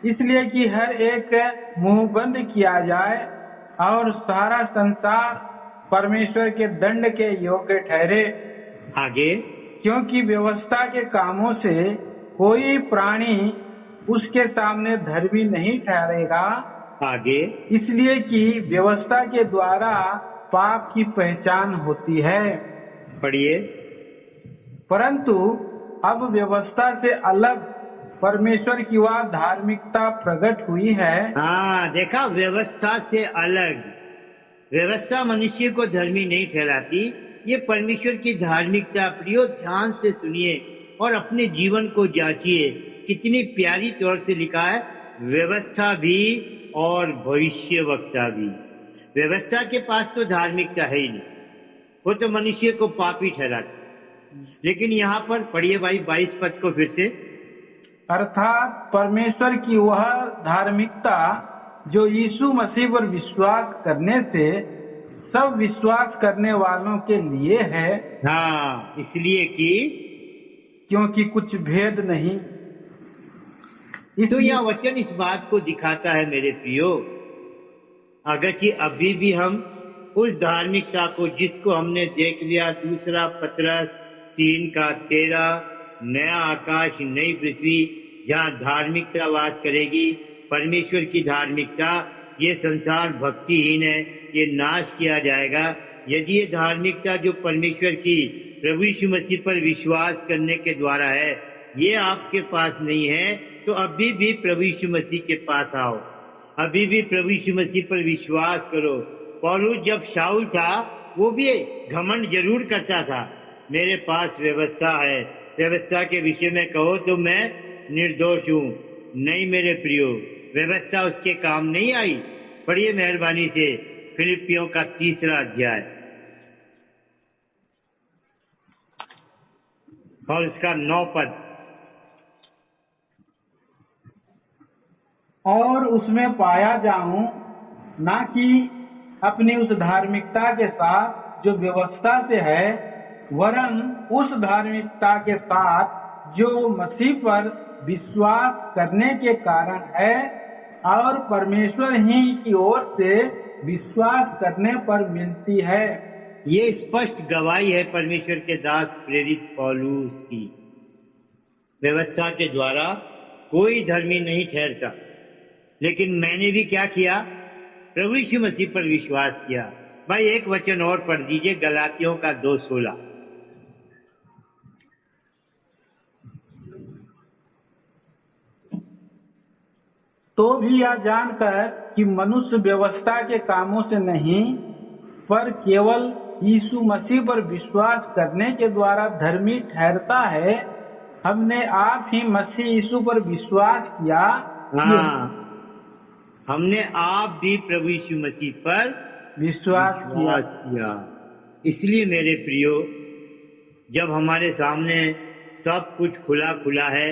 इसलिए कि हर एक मुंह बंद किया जाए और सारा संसार परमेश्वर के दंड के योग्य ठहरे। आगे, क्योंकि व्यवस्था के कामों से कोई प्राणी उसके सामने धर्मी नहीं ठहरेगा। आगे, इसलिए कि व्यवस्था के द्वारा पाप की पहचान होती है। पढ़िए। परंतु अब व्यवस्था से अलग परमेश्वर की वह धार्मिकता प्रकट हुई है। हाँ, देखा, व्यवस्था से अलग। व्यवस्था मनुष्य को धर्मी नहीं ठहराती। ये परमेश्वर की धार्मिकता। प्रियो, ध्यान से सुनिए और अपने जीवन को जांचिए। कितनी प्यारी तौर से लिखा है, व्यवस्था भी और भविष्यवक्ता भी। व्यवस्था के पास तो धार्मिकता है ही नहीं, वो तो मनुष्य को पापी ठहराती। लेकिन यहाँ पर पढ़िए भाई 22 पद को फिर से। अर्थात परमेश्वर की वह धार्मिकता जो यीशु मसीह पर विश्वास करने से सब विश्वास करने वालों के लिए है। हाँ, इसलिए कि क्योंकि कुछ भेद नहीं। तो यह वचन इस बात को दिखाता है मेरे प्रियो, अगर कि अभी भी हम उस धार्मिकता को जिसको हमने देख लिया, दूसरा पत्रस 3:13, नया आकाश नई पृथ्वी जहाँ धार्मिकता वास करेगी, परमेश्वर की धार्मिकता। ये संसार भक्तिहीन है, ये नाश किया जाएगा। यदि ये धार्मिकता जो परमेश्वर की प्रभु यीशु मसीह पर विश्वास करने के द्वारा है, ये आपके पास नहीं है, तो अभी भी प्रभु यीशु मसीह के पास आओ, अभी भी प्रभु यीशु मसीह पर विश्वास करो। पौलुस जब शाऊल था, वो भी घमंड जरूर करता था, मेरे पास व्यवस्था है, व्यवस्था के विषय में कहो तो मैं निर्दोष हूँ। नहीं मेरे प्रियो, व्यवस्था उसके काम नहीं आई। पढ़िए मेहरबानी से फिलिपियों का 3 अध्याय और उसका 9 पद। और उसमें पाया जाऊं, ना कि अपनी उस धार्मिकता के साथ जो व्यवस्था से है, वरन उस धार्मिकता के साथ जो मसीह पर विश्वास करने के कारण है और परमेश्वर ही की ओर से विश्वास करने पर मिलती है। ये स्पष्ट गवाही है परमेश्वर के दास प्रेरित पौलुस की। व्यवस्था के द्वारा कोई धर्मी नहीं ठहरता, लेकिन मैंने भी क्या किया, प्रभु यीशु मसीह पर विश्वास किया। भाई एक वचन और पढ़ दीजिए, गलातियों का 2:16। तो भी यह जानकर कि मनुष्य व्यवस्था के कामों से नहीं, पर केवल यीशु मसीह पर विश्वास करने के द्वारा धर्मी ठहरता है, हमने आप ही मसीह यीशु पर विश्वास किया। हाँ, हमने आप भी प्रभु यीशु मसीह पर विश्वास किया। इसलिए मेरे प्रियो, जब हमारे सामने सब कुछ खुला खुला है,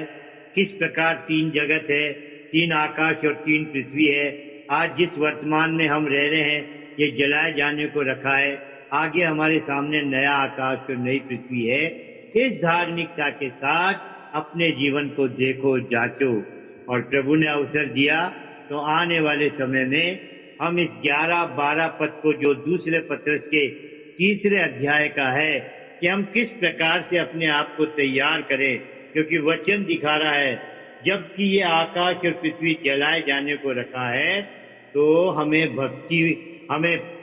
किस प्रकार 3 जगत है, 3 आकाश और 3 पृथ्वी है, आज जिस वर्तमान में हम रह रहे हैं ये जलाए जाने को रखा है, आगे हमारे सामने नया आकाश और नई पृथ्वी है। इस धार्मिकता के साथ अपने जीवन को देखो, जांचो, और प्रभु ने अवसर दिया तो आने वाले समय में हम इस 11-12 पद को, जो दूसरे पत्रस के 3 अध्याय का है, कि हम किस प्रकार से अपने आप को तैयार करें, क्योंकि वचन दिखा रहा है जबकि ये आकाश और पृथ्वी जलाए जाने को रखा है, तो हमें भक्ति,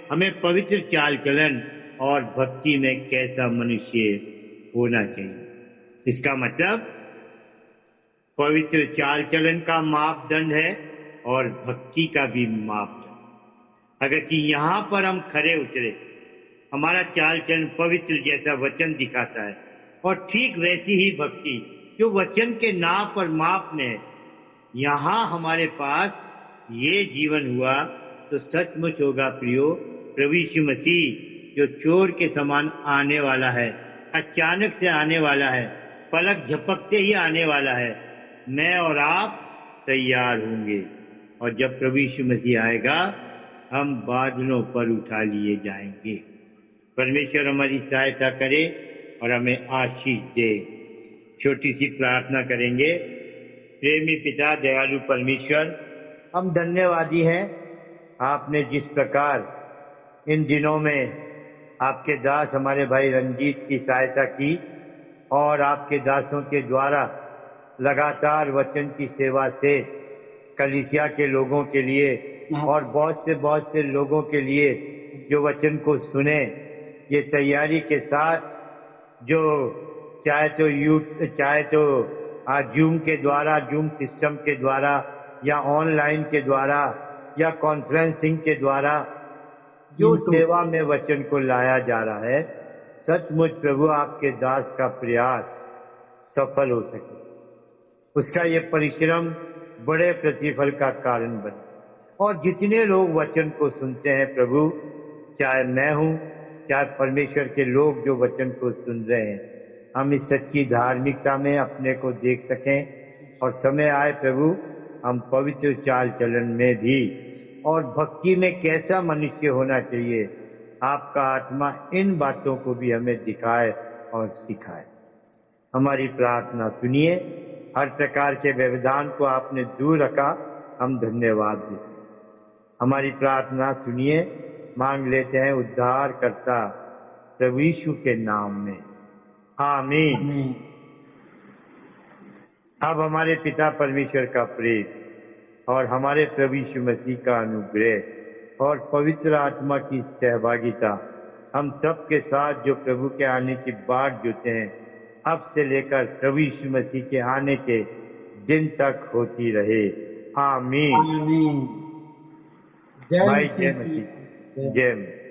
हमें पवित्र चाल चलन और भक्ति में कैसा मनुष्य होना चाहिए। इसका मतलब पवित्र चाल चलन का मापदंड है और भक्ति का भी मापदंड। अगर कि यहाँ पर हम खरे उतरे, हमारा चाल चलन पवित्र जैसा वचन दिखाता है, और ठीक वैसी ही भक्ति जो वचन के नाप और माप में यहाँ हमारे पास ये जीवन हुआ, तो सचमुच होगा प्रियो, प्रभु यीशु मसीह जो चोर के समान आने वाला है, अचानक से आने वाला है, पलक झपकते ही आने वाला है, मैं और आप तैयार होंगे। और जब प्रभु यीशु मसीह आएगा, हम बादलों पर उठा लिए जाएंगे। परमेश्वर हमारी सहायता करे और हमें आशीष दे। छोटी सी प्रार्थना करेंगे। प्रेमी पिता, दयालु परमेश्वर, हम धन्यवादी हैं, आपने जिस प्रकार इन दिनों में आपके दास हमारे भाई रंजीत की सहायता की, और आपके दासों के द्वारा लगातार वचन की सेवा से कलीसिया के लोगों के लिए और बहुत से लोगों के लिए जो वचन को सुने, ये तैयारी के साथ, जो चाहे तो जूम के द्वारा, जूम सिस्टम के द्वारा, या ऑनलाइन के द्वारा, या कॉन्फ्रेंसिंग के द्वारा जो सेवा में वचन को लाया जा रहा है, सचमुच प्रभु आपके दास का प्रयास सफल हो सके, उसका ये परिश्रम बड़े प्रतिफल का कारण बने। और जितने लोग वचन को सुनते हैं प्रभु, चाहे मैं हूं, चाहे परमेश्वर के लोग जो वचन को सुन रहे हैं, हम इस सच्ची धार्मिकता में अपने को देख सकें और समय आए प्रभु हम पवित्र चाल चलन में भी और भक्ति में कैसा मनुष्य होना चाहिए, आपका आत्मा इन बातों को भी हमें दिखाए और सिखाए। हमारी प्रार्थना सुनिए। हर प्रकार के व्यवधान को आपने दूर रखा, हम धन्यवाद देते हैं। हमारी प्रार्थना सुनिए, मांग लेते हैं उद्धार करता प्रभु यीशु के नाम में, आमीन। अब हमारे पिता परमेश्वर का प्रेम और हमारे प्रभु यीशु मसीह का अनुग्रह और पवित्र आत्मा की सहभागिता हम सब के साथ जो प्रभु के आने की बाट जोते हैं, अब से लेकर प्रभु यीशु मसीह के आने के दिन तक होती रहे, आमीन। आमीन। भाई जय मसीह, जय मसीह।